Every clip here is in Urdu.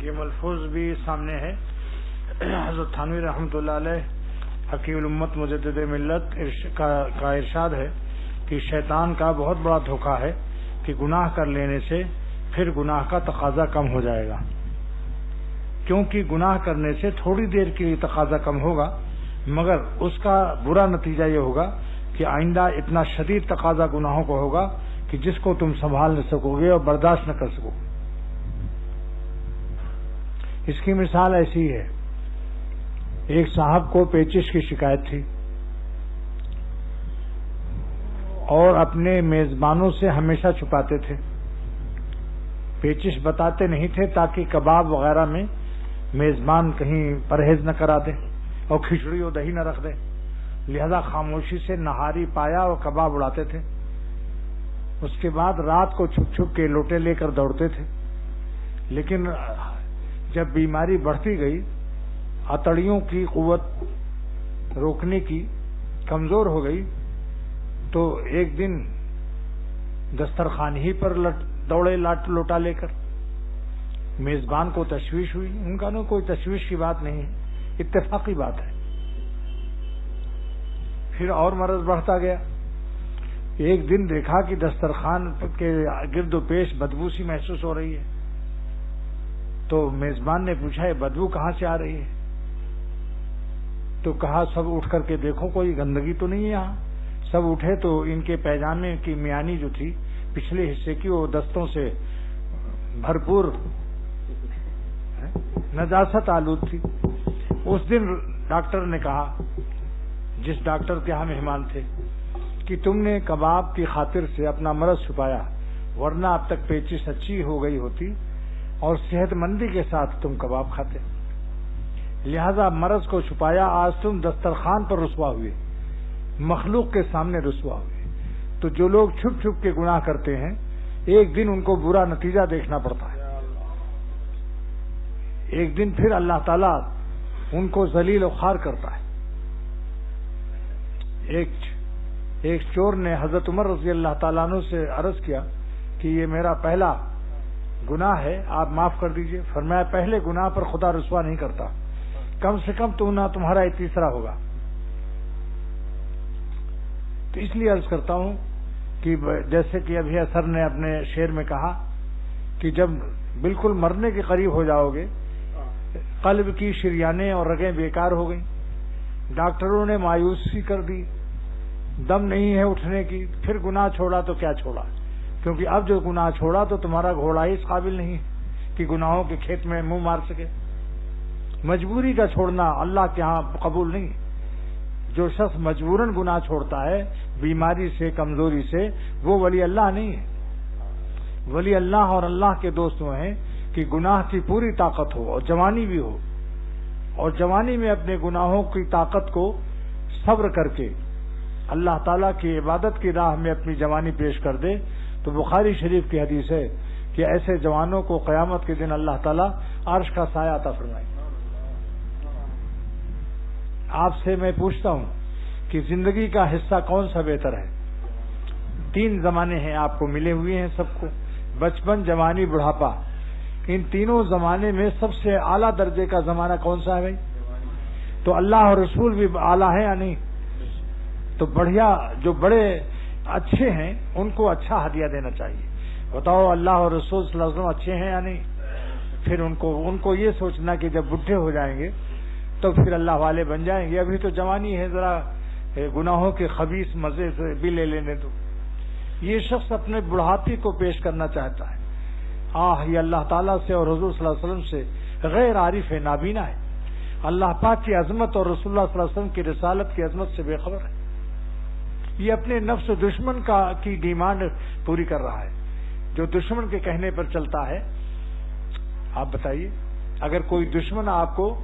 یہ ملفوظ بھی سامنے ہے. حضرت تھانوی رحمۃ اللہ علیہ حکیم الامت مجدد ملت کا ارشاد ہے کہ شیطان کا بہت بڑا دھوکہ ہے کہ گناہ کر لینے سے پھر گناہ کا تقاضا کم ہو جائے گا، کیونکہ گناہ کرنے سے تھوڑی دیر کے لیے تقاضا کم ہوگا، مگر اس کا برا نتیجہ یہ ہوگا کہ آئندہ اتنا شدید تقاضا گناہوں کو ہوگا کہ جس کو تم سنبھال نہ سکو گے اور برداشت نہ کر سکو. اس کی مثال ایسی ہے، ایک صاحب کو پیچش کی شکایت تھی اور اپنے میزبانوں سے ہمیشہ چھپاتے تھے، پیچش بتاتے نہیں تھے تاکہ کباب وغیرہ میں میزبان کہیں پرہیز نہ کرا دے اور کھچڑی و دہی نہ رکھ دے، لہذا خاموشی سے نہاری پایا اور کباب اڑاتے تھے. اس کے بعد رات کو چھپ چھپ کے لوٹے لے کر دوڑتے تھے، لیکن جب بیماری بڑھتی گئی، اتڑیوں کی قوت روکنے کی کمزور ہو گئی، تو ایک دن دسترخوان ہی پر دوڑے لوٹا لے کر. میزبان کو تشویش ہوئی، ان کا نا کوئی تشویش کی بات نہیں ہے، اتفاقی بات ہے. پھر اور مرض بڑھتا گیا. ایک دن دیکھا کہ دسترخوان کے گرد و پیش بدبو سی محسوس ہو رہی ہے، تو میزبان نے پوچھا یہ بدبو کہاں سے آ رہی ہے؟ تو کہا سب اٹھ کر کے دیکھو کوئی گندگی تو نہیں ہے یہاں. سب اٹھے تو ان کے پیجامے کی میانی جو تھی پچھلے حصے کی، وہ دستوں سے بھرپور نجاست آلود تھی. اس دن ڈاکٹر نے کہا، جس ڈاکٹر کے ہم مہمان تھے، کہ تم نے کباب کی خاطر سے اپنا مرض چھپایا، ورنہ اب تک پیچش اچھی ہو گئی ہوتی اور صحت مندی کے ساتھ تم کباب کھاتے. لہذا مرض کو چھپایا، آج تم دسترخوان پر رسوا ہوئے، مخلوق کے سامنے رسوا ہوئے. تو جو لوگ چھپ چھپ کے گناہ کرتے ہیں، ایک دن ان کو برا نتیجہ دیکھنا پڑتا ہے. ایک دن پھر اللہ تعالیٰ ان کو ذلیل و خوار کرتا ہے. ایک چور نے حضرت عمر رضی اللہ تعالیٰ عنہ سے عرض کیا کہ یہ میرا پہلا گناہ ہے، آپ معاف کر دیجئے. فرمایا پہلے گناہ پر خدا رسوا نہیں کرتا، کم سے کم تمہارا یہ تیسرا ہوگا. تو اس لیے عرض کرتا ہوں کہ جیسے کہ ابھی اثر نے اپنے شعر میں کہا کہ جب بالکل مرنے کے قریب ہو جاؤ گے، قلب کی شریانیں اور رگیں بیکار ہو گئیں، ڈاکٹروں نے مایوسی کر دی، دم نہیں ہے اٹھنے کی، پھر گناہ چھوڑا تو کیا چھوڑا، کیونکہ اب جو گناہ چھوڑا تو تمہارا گھوڑا ہی اس قابل نہیں ہے کہ گناہوں کے کھیت میں منہ مار سکے. مجبوری کا چھوڑنا اللہ کے ہاں قبول نہیں. جو شخص مجبوراً گناہ چھوڑتا ہے بیماری سے، کمزوری سے، وہ ولی اللہ نہیں ہے. ولی اللہ اور اللہ کے دوست وہ ہیں کہ گناہ کی پوری طاقت ہو اور جوانی بھی ہو، اور جوانی میں اپنے گناہوں کی طاقت کو صبر کر کے اللہ تعالیٰ کی عبادت کی راہ میں اپنی جوانی پیش کر دے. تو بخاری شریف کی حدیث ہے کہ ایسے جوانوں کو قیامت کے دن اللہ تعالیٰ عرش کا سایہ عطا فرمائے. آپ سے میں پوچھتا ہوں کہ زندگی کا حصہ کون سا بہتر ہے؟ 3 زمانے ہیں آپ کو ملے ہوئے ہیں سب کو، بچپن، جوانی، بڑھاپا. ان تینوں زمانے میں سب سے اعلیٰ درجے کا زمانہ کون سا ہے بھائی؟ تو اللہ اور رسول بھی اعلیٰ ہے یا نہیں؟ تو بڑھیا جو بڑے اچھے ہیں ان کو اچھا ہدیہ دینا چاہیے. بتاؤ اللہ اور رسول صلی اللہ علیہ وسلم اچھے ہیں یا نہیں؟ پھر ان کو یہ سوچنا کہ جب بڈھے ہو جائیں گے تو پھر اللہ والے بن جائیں گے. ابھی تو جوانی ہے، ذرا گناہوں کے خبیث مزے سے بھی لے لینے دو. یہ شخص اپنے بڑھاپے کو پیش کرنا چاہتا ہے. یہ اللہ تعالیٰ سے اور حضور صلی اللہ علیہ وسلم سے غیر عارف ہے، نابینا ہے. اللہ پاک کی عظمت اور رسول اللہ صلی اللہ علیہ وسلم کی رسالت کی عظمت سے بے خبر ہے. یہ اپنے نفس و دشمن کی ڈیمانڈ پوری کر رہا ہے، جو دشمن کے کہنے پر چلتا ہے. آپ بتائیے، اگر کوئی دشمن آپ کو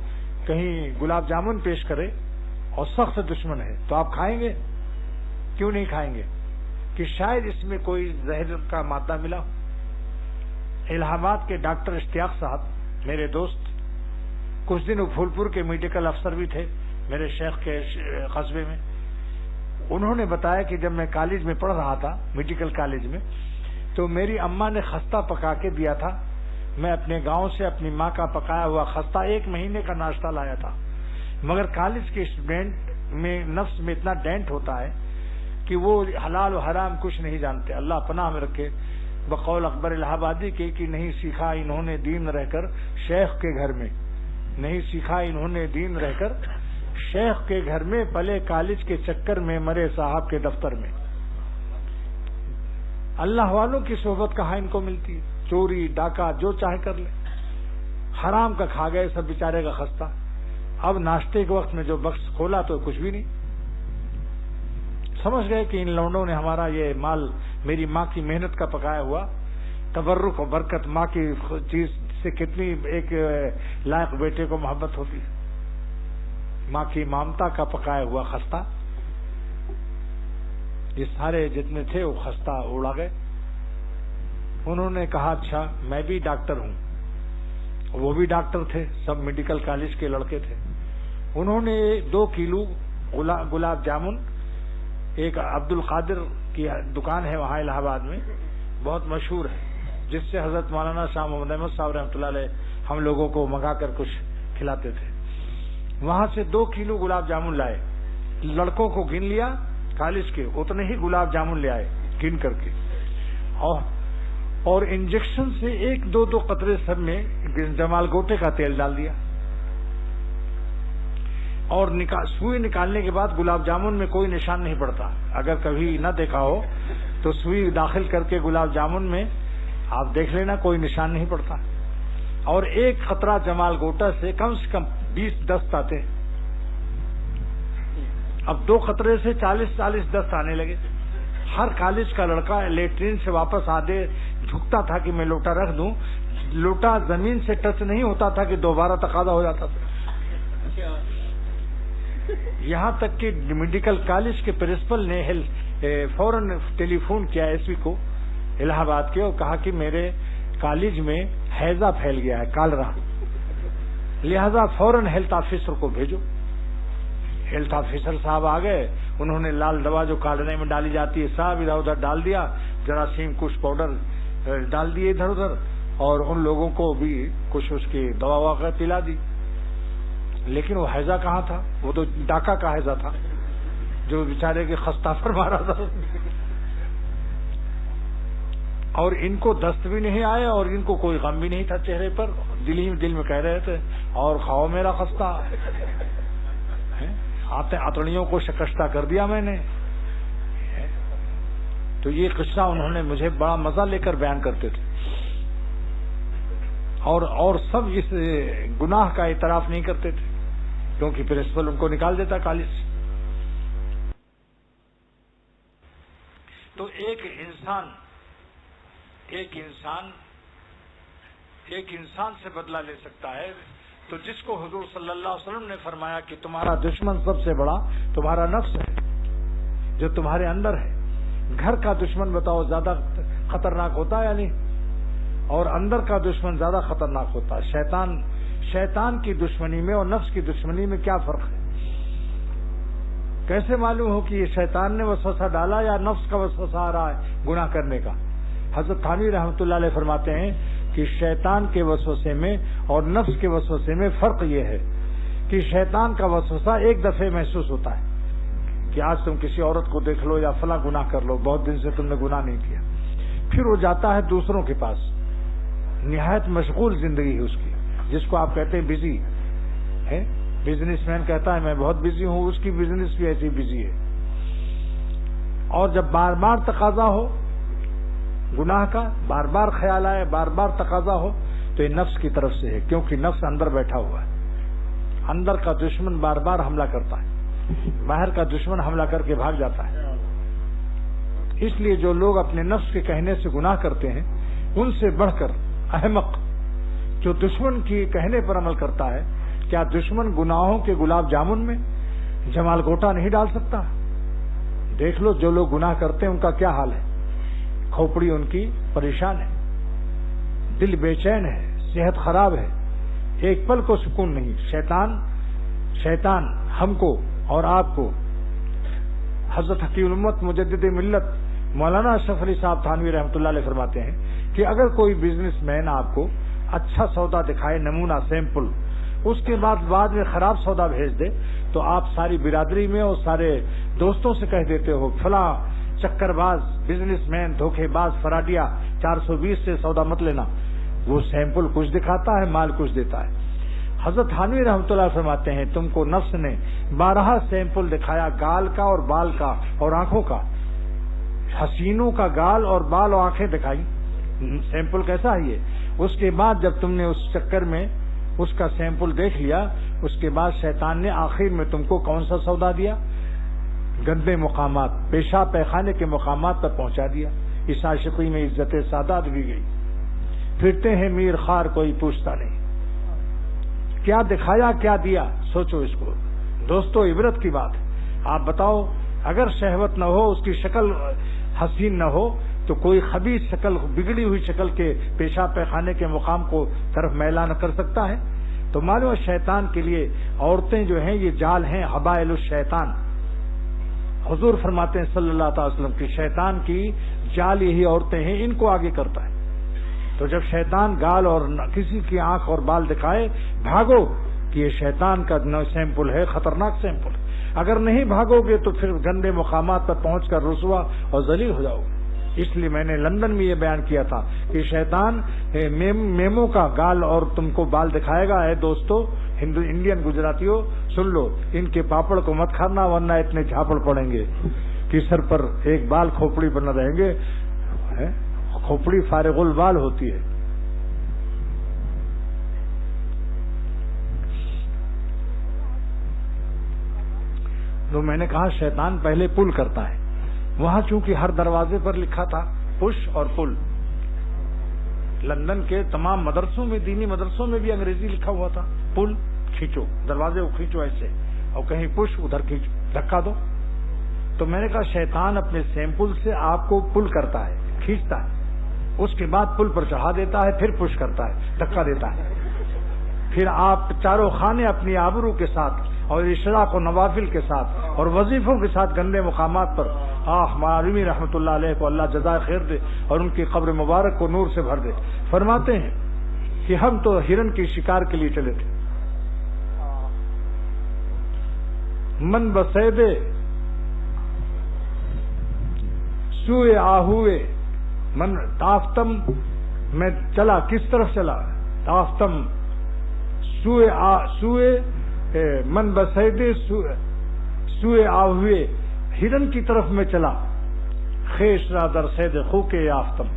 کہیں گلاب جامن پیش کرے اور سخت دشمن ہے تو آپ کھائیں گے؟ کیوں نہیں کھائیں گے؟ کہ شاید اس میں کوئی زہر کا مادہ ملا ہو. الہ آباد کے ڈاکٹر اشتیاق صاحب میرے دوست، کچھ دن پھولپور کے میڈیکل افسر بھی تھے میرے شیخ کے قصبے میں. انہوں نے بتایا کہ جب میں کالج میں پڑھ رہا تھا، میڈیکل کالج میں، تو میری اماں نے خستہ پکا کے دیا تھا میں اپنے گاؤں سے اپنی ماں کا پکایا ہوا خستہ 1 مہینے کا ناشتہ لایا تھا، مگر کالج کے اسٹوڈینٹ میں نفس میں اتنا ڈینٹ ہوتا ہے کہ وہ حلال و حرام کچھ نہیں جانتے. اللہ پناہ میں رکھے. بقول اکبر الہ آبادی کے کہ نہیں سیکھا انہوں نے دین رہ کر شیخ کے گھر میں، نہیں سیکھا انہوں نے دین رہ کر شیخ کے گھر میں، پلے کالج کے چکر میں، مرے صاحب کے دفتر میں. اللہ والوں کی صحبت کہاں ان کو ملتی؟ چوری ڈاکہ جو چاہے کر لے. حرام کا کھا گئے سب بیچارے کا خستہ. اب ناشتے کے وقت میں جو بکس کھولا تو کچھ بھی نہیں. سمجھ گئے کہ ان لونڈوں نے ہمارا یہ مال میری ماں کی محنت کا پکایا ہوا تبرک و برکت، ماں کی چیز سے کتنی ایک لائق بیٹے کو محبت ہوتی ہے. ماں کی مامتا کا پکایا ہوا خستہ، یہ سارے جتنے تھے وہ خستہ اڑا گئے. انہوں نے کہا اچھا میں بھی ڈاکٹر ہوں. وہ بھی ڈاکٹر تھے، سب میڈیکل کالج کے لڑکے تھے. انہوں نے 2 کلو گلاب جامن، ایک عبد القادر کی دکان ہے وہاں الہ آباد میں بہت مشہور ہے، جس سے حضرت مولانا شاہ محمد احمد صاحب رحمۃ اللہ علیہ ہم لوگوں کو منگا کر کچھ کھلاتے تھے. وہاں سے 2 کلو گلاب جامن لائے. لڑکوں کو گن لیا کالج کے، اتنے ہی گلاب جامن لے آئے گن کر کے، اور انجیکشن سے 1-2 قطرے سب میں جمال گوٹے کا تیل ڈال دیا. اور سوئی نکالنے کے بعد گلاب جامن میں کوئی نشان نہیں پڑتا. اگر کبھی نہ دیکھا ہو تو سوئی داخل کر کے گلاب جامن میں آپ دیکھ لینا، کوئی نشان نہیں پڑتا. اور 1 قطرہ جمال گوٹا سے کم 20 دست آتے. اب 2 قطرے سے 40 دست آنے لگے. ہر کالج کا لڑکا لیٹرین سے واپس آدھے جھکتا تھا کہ میں لوٹا رکھ دوں. لوٹا زمین سے ٹچ نہیں ہوتا تھا کہ دوبارہ تقاضا ہو جاتا تھا. یہاں تک کہ میڈیکل کالج کے پرنسپل نے فوراً ٹیلی فون کیا ایس پی کو الہ آباد کے، اور کہا کہ میرے کالج میں ہیضہ پھیل گیا ہے، کالرا، لہذا فوراً ہیلتھ آفیسر کو بھیجو. ہیلتھ آفیسر صاحب آ گئے. انہوں نے لال دوا جو کالرے میں ڈالی جاتی ہے صاحب ادھر ادھر ڈال دیا، جراثیم کچھ پاؤڈر ڈال دیے ادھر ادھر، اور ان لوگوں کو بھی کچھ اس کی دوا وغیرہ پلا دی. لیکن وہ ہیضہ کہاں تھا؟ وہ تو ڈاکہ کا ہیضہ تھا جو بیچارے کے خستہ پر مارا تھا. اور ان کو دست بھی نہیں آئے اور ان کو کوئی غم بھی نہیں تھا چہرے پر. دل ہی دل میں کہہ رہے تھے اور کھاؤ میرا خستہ. آتڑیوں کو شکستہ کر دیا میں نے. تو یہ قصہ انہوں نے مجھے بڑا مزہ لے کر بیان کرتے تھے. اور سب اس گناہ کا اعتراف نہیں کرتے تھے کیونکہ پرنسپل ان کو نکال دیتا کالج. تو ایک انسان سے بدلہ لے سکتا ہے. تو جس کو حضور صلی اللہ علیہ وسلم نے فرمایا کہ تمہارا دشمن سب سے بڑا تمہارا نفس ہے جو تمہارے اندر ہے. گھر کا دشمن بتاؤ زیادہ خطرناک ہوتا ہے یا نہیں؟ اور اندر کا دشمن زیادہ خطرناک ہوتا ہے. شیطان کی دشمنی میں اور نفس کی دشمنی میں کیا فرق ہے؟ کیسے معلوم ہو کہ یہ شیطان نے وسوسہ ڈالا یا نفس کا وسوسہ آ رہا ہے گناہ کرنے کا؟ حضرت تھانوی رحمۃ اللہ علیہ فرماتے ہیں کہ شیطان کے وسوسے میں اور نفس کے وسوسے میں فرق یہ ہے کہ شیطان کا وسوسہ ایک دفعہ محسوس ہوتا ہے کہ آج تم کسی عورت کو دیکھ لو یا فلاں گناہ کر لو، بہت دن سے تم نے گناہ نہیں کیا. پھر وہ جاتا ہے دوسروں کے پاس. نہایت مشغول زندگی ہے اس کی، جس کو آپ کہتے ہیں بزی ہے. بزنس مین کہتا ہے میں بہت بزی ہوں، اس کی بزنس بھی ایسی بزی ہے. اور جب بار بار تقاضا ہو گناہ کا، بار بار خیال آئے، بار بار تقاضا ہو، تو یہ نفس کی طرف سے ہے، کیونکہ نفس اندر بیٹھا ہوا ہے. اندر کا دشمن بار بار حملہ کرتا ہے، باہر کا دشمن حملہ کر کے بھاگ جاتا ہے. اس لیے جو لوگ اپنے نفس کے کہنے سے گناہ کرتے ہیں ان سے بڑھ کر احمق جو دشمن کی کہنے پر عمل کرتا ہے. کیا دشمن گناہوں کے گلاب جامن میں جمال گوٹا نہیں ڈال سکتا؟ دیکھ لو جو لوگ گناہ کرتے ہیں ان کا کیا حال ہے. کھوپڑی ان کی پریشان ہے، دل بے چین ہے، صحت خراب ہے، ایک پل کو سکون نہیں. شیطان ہم کو اور آپ کو حضرت حکیم الامت مجدد ملت مولانا اشرف علی صاحب تھانوی رحمۃ اللہ علیہ فرماتے ہیں کہ اگر کوئی بزنس مین آپ کو اچھا سودا دکھائے، نمونہ سیمپل، اس کے بعد میں خراب سودا بھیج دے تو آپ ساری برادری میں اور سارے دوستوں سے کہہ دیتے ہو فلاں چکر باز، بزنس مین، دھوکے باز، فراڈیا 420 سے سودا مت لینا، وہ سیمپل کچھ دکھاتا ہے، مال کچھ دیتا ہے۔ حضرت تھانوی رحمۃ اللہ فرماتے ہیں تم کو نفس نے 12 سیمپل دکھایا، گال کا اور بال کا اور آنکھوں کا، حسینوں کا گال اور بال اور آنکھیں دکھائی، سیمپل کیسا ہے یہ؟ اس کے بعد جب تم نے اس چکر میں اس کا سیمپل دیکھ لیا، اس کے بعد شیطان نے آخر میں تم کو کون سا سودا دیا؟ گندے مقامات، پیشاب پیخانے کے مقامات پر پہنچا دیا۔ اس عاشقی میں عزت سادات بھی گئی، پھرتے ہیں میر خار کوئی پوچھتا نہیں، کیا دکھایا کیا دیا، سوچو اس کو دوستو، عبرت کی بات ہے۔ آپ بتاؤ اگر شہوت نہ ہو، اس کی شکل حسین نہ ہو تو کوئی خبیث شکل، بگڑی ہوئی شکل کے پیشاب پیخانے کے مقام کو طرف میلان کر سکتا ہے؟ تو معلوم شیطان کے لیے عورتیں جو ہیں یہ جال ہیں، حبائل الشیطان۔ حضور فرماتے ہیں صلی اللہ تعالی وسلم کہ شیطان کی جال یہی عورتیں ہیں، ان کو آگے کرتا ہے۔ تو جب شیطان گال اور کسی کی آنکھ اور بال دکھائے، بھاگو کہ یہ شیطان کا سیمپل ہے، خطرناک سیمپل ہے۔ اگر نہیں بھاگو گے تو پھر گندے مقامات پر پہنچ کر رسوا اور ذلیل ہو جاؤ گے۔ اس لیے میں نے لندن میں یہ بیان کیا تھا کہ شیطان میموں کا گال اور تم کو بال دکھائے گا۔ اے دوستو انڈین گجراتیوں سن لو، ان کے پاپڑ کو مت کھانا ورنہ اتنے جھاپڑ پڑیں گے کہ سر پر ایک بال کھوپڑی پر نہ رہیں گے، کھوپڑی فارغ البال ہوتی ہے۔ تو میں نے کہا شیطان پہلے پل کرتا ہے، وہاں چونکہ ہر دروازے پر لکھا تھا پش اور پل، لندن کے تمام مدرسوں میں، دینی مدرسوں میں بھی انگریزی لکھا ہوا تھا، پل کھینچو، دروازے کو کھینچو ایسے، اور کہیں پش ادھر کھینچو، دھکا دو۔ تو میں نے کہا شیطان اپنے سیمپل سے آپ کو پل کرتا ہے، کھینچتا ہے، اس کے بعد پل پر چڑھا دیتا ہے، پھر پش کرتا ہے، دھکا دیتا ہے، پھر آپ چاروں خانے اپنی آبرو کے ساتھ اور اشراق و نوافل کے ساتھ اور وظیفوں کے ساتھ گندے مقامات پر، معلومی رحمۃ اللہ علیہ کو اللہ جزائے خیر دے اور ان کی قبر مبارک کو نور سے بھر دے، فرماتے ہیں کہ ہم تو ہرن کی شکار کے لیے چلے تھے، من بسیدے سوئے آہوئے، من تافتم، میں چلا کس طرف چلا، تافتم سوئے من بسیدے سوئے آہوئے، ہرن کی طرف میں چلا، خیش را در سید خو کے یافتم،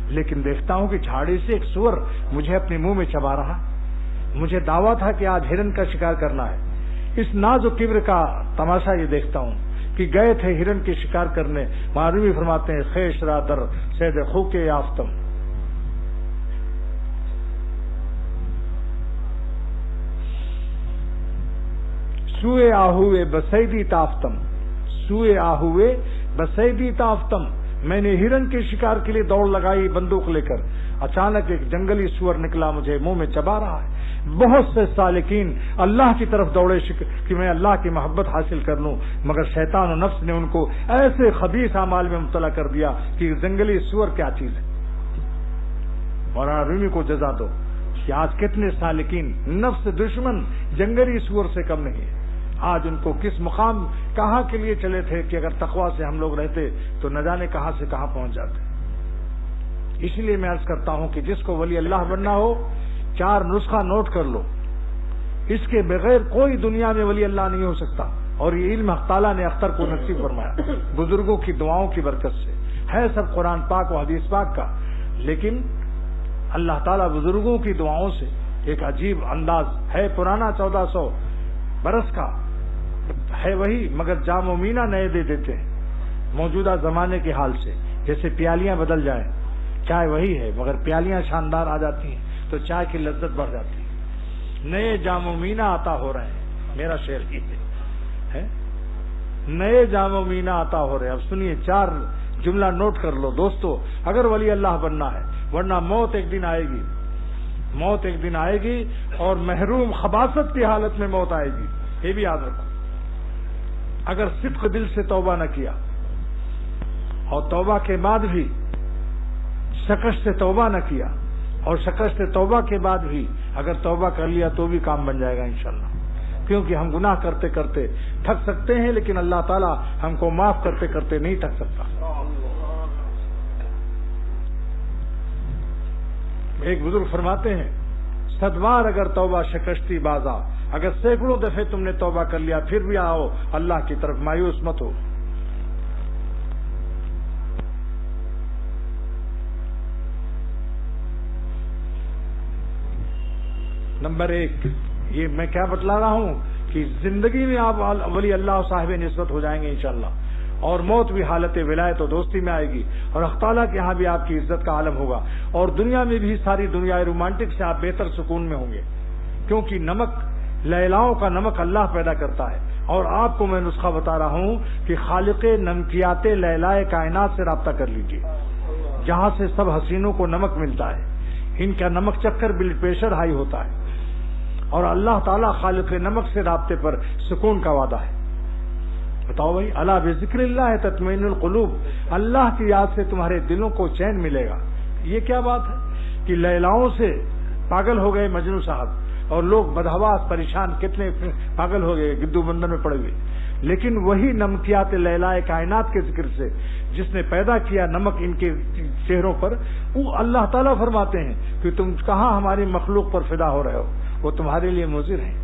لیکن دیکھتا ہوں کہ جھاڑی سے ایک سور مجھے اپنے منہ میں چبا رہا، مجھے دعویٰ تھا کہ آج ہرن کا شکار کرنا ہے۔ اس ناز و کبر کا تماشا یہ دیکھتا ہوں کہ گئے تھے ہرن کی شکار کرنے، معروی فرماتے ہیں خیش را در سید خو کے یافتم۔ سوئے آہوئے بسیدی تافتم، سوئے آہوئے بسیدی تافتم، میں نے ہرن کے شکار کے لیے دوڑ لگائی بندوق لے کر، اچانک ایک جنگلی سور نکلا، مجھے منہ میں چبا رہا ہے۔ بہت سے سالکین اللہ کی طرف دوڑے کہ میں اللہ کی محبت حاصل کر لوں، مگر شیطان و نفس نے ان کو ایسے خبیث اعمال میں مبتلا کر دیا کہ جنگلی سور کیا چیز ہے۔ مولانا رومی کو جزا دو کہ آج کتنے سالکین نفس دشمن جنگلی سور سے کم نہیں ہے، آج ان کو کس مقام کہاں کے لیے چلے تھے کہ اگر تقویٰ سے ہم لوگ رہتے تو نہ جانے کہاں سے کہاں پہنچ جاتے۔ اس لیے میں عرض کرتا ہوں کہ جس کو ولی اللہ بننا ہو 4 نسخہ نوٹ کر لو، اس کے بغیر کوئی دنیا میں ولی اللہ نہیں ہو سکتا، اور یہ علم حق تعالیٰ نے اختر کو نصیب فرمایا بزرگوں کی دعاؤں کی برکت سے، ہے سب قرآن پاک و حدیث پاک کا، لیکن اللہ تعالیٰ بزرگوں کی دعاؤں سے ایک عجیب انداز ہے، پرانا 1400 برس کا ہے وہی، مگر جام و مینا نئے دے دیتے ہیں موجودہ زمانے کے حال سے، جیسے پیالیاں بدل جائیں، چائے وہی ہے مگر پیالیاں شاندار آ جاتی ہیں تو چائے کی لذت بڑھ جاتی ہے۔ نئے جام و مینا عطا ہو رہے ہیں، میرا شعر ہی ہے، نئے جام و مینا عطا ہو رہے ہیں۔ اب سنیے 4 جملہ نوٹ کر لو دوستو، اگر ولی اللہ بننا ہے، ورنہ موت ایک دن آئے گی، موت ایک دن آئے گی اور محروم خباثت کی حالت میں موت آئے گی، یہ بھی یاد رکھو۔ اگر صدق دل سے توبہ نہ کیا اور توبہ کے بعد بھی شکش سے توبہ نہ کیا اور شکست توبہ کے بعد بھی اگر توبہ کر لیا تو بھی کام بن جائے گا انشاءاللہ، کیونکہ ہم گناہ کرتے کرتے تھک سکتے ہیں لیکن اللہ تعالیٰ ہم کو معاف کرتے کرتے نہیں تھک سکتا۔ ایک بزرگ فرماتے ہیں 100 بار اگر توبہ شکستی بازا، اگر سینکڑوں دفعے تم نے توبہ کر لیا پھر بھی آؤ اللہ کی طرف، مایوس مت ہو۔ نمبر 1 یہ میں کیا بتلا رہا ہوں کہ زندگی میں آپ ولی اللہ صاحب نسبت ہو جائیں گے انشاءاللہ، اور موت بھی حالت ولایت و دوستی میں آئے گی، اور اللہ تعالیٰ کے ہاں بھی آپ کی عزت کا عالم ہوگا، اور دنیا میں بھی ساری دنیا رومانٹک سے آپ بہتر سکون میں ہوں گے، کیونکہ نمک لیلاؤں کا نمک اللہ پیدا کرتا ہے۔ اور آپ کو میں نسخہ بتا رہا ہوں کہ خالق نمکیات لیلائے کائنات سے رابطہ کر لیجیے، جہاں سے سب حسینوں کو نمک ملتا ہے، ان کا نمک چکر بلڈ پریشر ہائی ہوتا ہے، اور اللہ تعالیٰ خالق نمک سے رابطے پر سکون کا وعدہ ہے۔ بتاؤ بھائی، الا بذکر اللہ تطمئن القلوب، اللہ کی یاد سے تمہارے دلوں کو چین ملے گا۔ یہ کیا بات ہے کہ لیلاؤں سے پاگل ہو گئے مجنوں صاحب، اور لوگ بدحواس پریشان کتنے پاگل ہو گئے، گدو بندر میں پڑے ہوئے، لیکن وہی نمکیات لیلائے کائنات کے ذکر سے جس نے پیدا کیا نمک ان کے چہروں پر، وہ اللہ تعالیٰ فرماتے ہیں کہ تم کہاں ہماری مخلوق پر فدا ہو رہے ہو، وہ تمہارے لیے مضر ہیں۔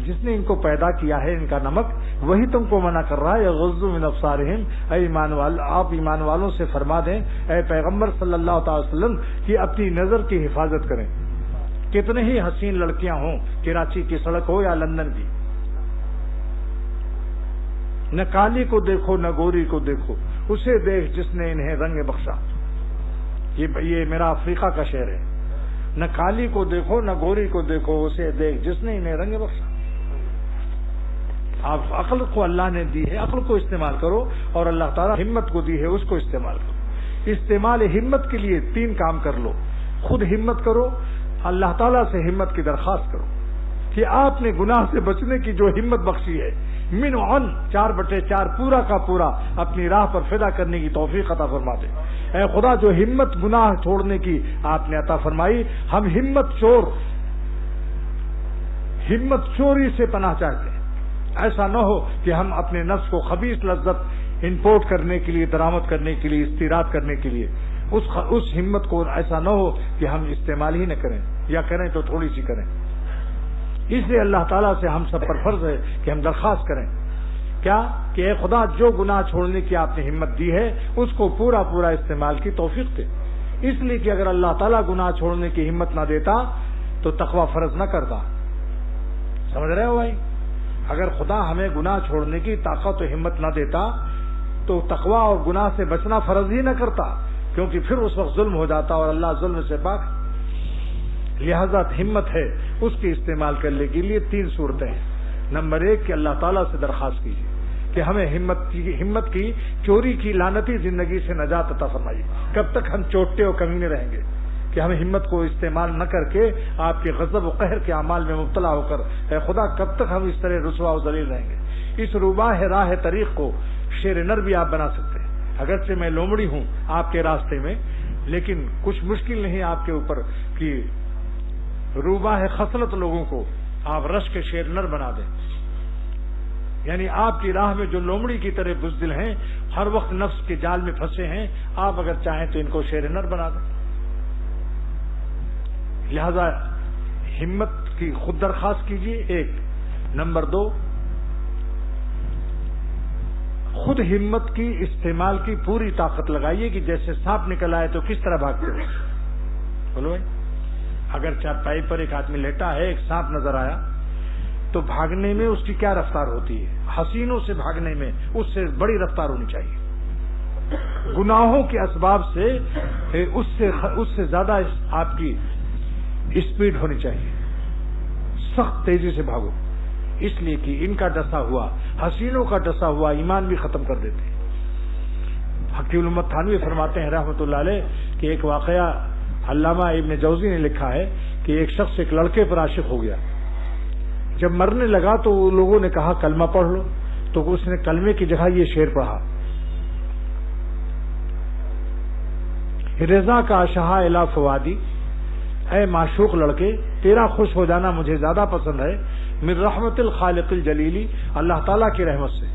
جس نے ان کو پیدا کیا ہے ان کا نمک، وہی تم کو منع کر رہا ہے، یغضوا من ابصارہم، اے ایمان والو، آپ ایمان والوں سے فرما دیں اے پیغمبر صلی اللہ تعالی وسلم کہ اپنی نظر کی حفاظت کریں۔ کتنے ہی حسین لڑکیاں ہوں، کراچی کی سڑک ہو یا لندن کی، نہ کالی کو دیکھو نہ گوری کو دیکھو، اسے دیکھ جس نے انہیں رنگ بخشا۔ یہ میرا افریقہ کا شعر ہے، نہ کالی کو دیکھو نہ گوری کو دیکھو، اسے دیکھ جس نے انہیں رنگ بخشا۔ آپ عقل کو اللہ نے دی ہے، عقل کو استعمال کرو، اور اللہ تعالیٰ ہمت کو دی ہے اس کو استعمال کرو۔ استعمال ہمت کے لیے 3 کام کر لو، خود ہمت کرو، اللہ تعالیٰ سے ہمت کی درخواست کرو کہ آپ نے گناہ سے بچنے کی جو ہمت بخشی ہے، من عن 4/4 پورا کا پورا اپنی راہ پر فدا کرنے کی توفیق عطا فرما دے۔ اے خدا، جو ہمت گناہ چھوڑنے کی آپ نے عطا فرمائی، ہم ہمت چوری سے پناہ چاہتے ہیں۔ ایسا نہ ہو کہ ہم اپنے نفس کو خبیث لذت امپورٹ کرنے کے لیے، درآمد کرنے کے لیے، استیراد کرنے کے لیے، اس ہمت کو ایسا نہ ہو کہ ہم استعمال ہی نہ کریں، یا کریں تو تھوڑی سی کریں۔ اس لیے اللہ تعالیٰ سے ہم سب پر فرض ہے کہ ہم درخواست کریں کیا کہ اے خدا، جو گناہ چھوڑنے کی آپ نے ہمت دی ہے اس کو پورا پورا استعمال کی توفیق دے۔ اس لیے کہ اگر اللہ تعالیٰ گناہ چھوڑنے کی ہمت نہ دیتا تو تقوی فرض نہ کرتا۔ سمجھ رہے ہو بھائی؟ اگر خدا ہمیں گناہ چھوڑنے کی طاقت و ہمت نہ دیتا تو تقوی اور گناہ سے بچنا فرض ہی نہ کرتا، کیونکہ پھر اس وقت ظلم ہو جاتا، اور اللہ ظلم سے پاک۔ لہذا ہمت ہے اس کے استعمال کرنے کے لیے 3 صورتیں ہیں۔ نمبر 1 کہ اللہ تعالیٰ سے درخواست کیجیے کہ ہمیں ہمت کی چوری کی لعنتی زندگی سے نجات عطا فرمائیے۔ کب تک ہم چوٹے اور کمینے رہیں گے کہ ہم ہمت کو استعمال نہ کر کے آپ کے غضب و قہر کے اعمال میں مبتلا ہو کر، اے خدا کب تک ہم اس طرح رسوا و ذلیل رہیں گے؟ اس روباہ راہ طریق کو شیر نر بھی آپ بنا سکتے ہیں۔ اگرچہ میں لومڑی ہوں آپ کے راستے میں، لیکن کچھ مشکل نہیں آپ کے اوپر کہ روباہ خصلت لوگوں کو آپ رش کے شیر نر بنا دیں۔ یعنی آپ کی راہ میں جو لومڑی کی طرح بزدل ہیں، ہر وقت نفس کے جال میں پھنسے ہیں، آپ اگر چاہیں تو ان کو شیر نر بنا دیں۔ لہذا ہمت کی خود درخواست کیجیے 1۔ نمبر 2، خود ہمت کی استعمال کی پوری طاقت لگائیے کہ جیسے سانپ نکل آئے تو کس طرح بھاگتے ہیں۔ بولو بھائی، اگر چارپائی پر ایک آدمی لیٹا ہے، ایک سانپ نظر آیا تو بھاگنے میں اس کی کیا رفتار ہوتی ہے؟ حسینوں سے بھاگنے میں اس سے بڑی رفتار ہونی چاہیے۔ گناہوں کے اسباب سے اس سے زیادہ آپ کی اسپیڈ ہونی چاہیے، سخت تیزی سے بھاگو، اس لیے کہ ان کا ڈسا ہوا، حسینوں کا ڈسا ہوا ایمان بھی ختم کر دیتے ہیں۔ حکیم الامت تھانوی فرماتے ہیں رحمۃ اللہ علیہ کہ ایک واقعہ علامہ ابن جوزی نے لکھا ہے کہ ایک شخص ایک لڑکے پر عاشق ہو گیا۔ جب مرنے لگا تو لوگوں نے کہا کلمہ پڑھ لو، تو اس نے کلمے کی جگہ یہ شعر پڑھا، رضا کا شہا الا فوادی اے معشوق لڑکے تیرا خوش ہو جانا مجھے زیادہ پسند ہے من رحمت الخالق الجلیلی، اللہ تعالیٰ کی رحمت سے،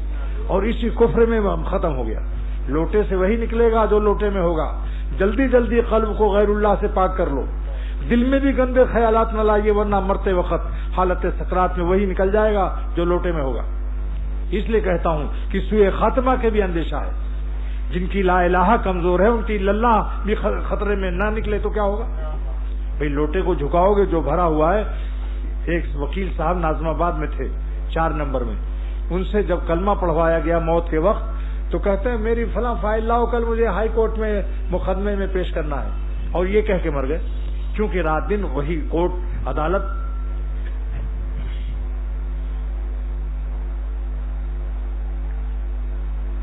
اور اسی کفر میں ختم ہو گیا۔ لوٹے سے وہی نکلے گا جو لوٹے میں ہوگا۔ جلدی جلدی قلب کو غیر اللہ سے پاک کر لو، دل میں بھی گندے خیالات نہ لائیے، ورنہ مرتے وقت حالت سکرات میں وہی نکل جائے گا جو لوٹے میں ہوگا۔ اس لیے کہتا ہوں کہ سوئے خاتمہ کے بھی اندیشہ ہے، جن کی لا الہ کمزور ہے ان کی للہ بھی خطرے میں نہ نکلے تو کیا ہوگا؟ بھئی لوٹے کو جھکاؤ گے جو بھرا ہوا ہے۔ ایک وکیل صاحب ناظم آباد میں تھے 4 نمبر میں، ان سے جب کلمہ پڑھوایا گیا موت کے وقت تو کہتے ہیں میری فلاں فائل لاؤ، کل مجھے ہائی کورٹ میں مقدمے میں پیش کرنا ہے، اور یہ کہہ کے مر گئے، کیونکہ رات دن وہی کورٹ عدالت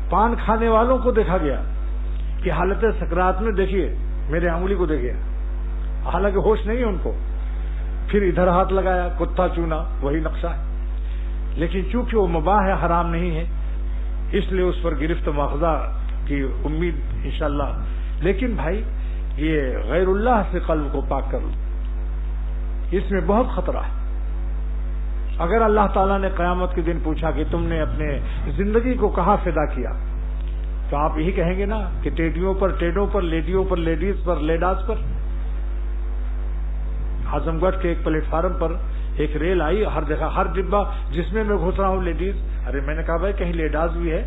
پان کھانے والوں کو دیکھا گیا کہ حالت سکرات میں دیکھیے میرے انگلی کو دیکھیے، حالانکہ ہوش نہیں ہے ان کو، پھر ادھر ہاتھ لگایا، کتا چونا، وہی نقشہ ہے، لیکن چونکہ وہ مباح ہے، حرام نہیں ہے، اس لیے اس پر گرفت مواخذہ کی امید انشاءاللہ۔ لیکن بھائی یہ غیر اللہ سے قلب کو پاک کر لو، اس میں بہت خطرہ ہے۔ اگر اللہ تعالیٰ نے قیامت کے دن پوچھا کہ تم نے اپنے زندگی کو کہاں فدا کیا، تو آپ یہی کہیں گے نا کہ ٹیڈیوں پر ٹیڈوں پر، لیڈیوں پر لیڈیز پر، لیڈاز پر۔ اعظم گڑھ کے ایک پلیٹ فارم پر ایک ریل آئی، ہر جگہ ہر ڈبہ جس میں گھس رہا ہوں لیڈیز، ارے میں نے کہا بھائی کہیں لیڈاز بھی ہے؟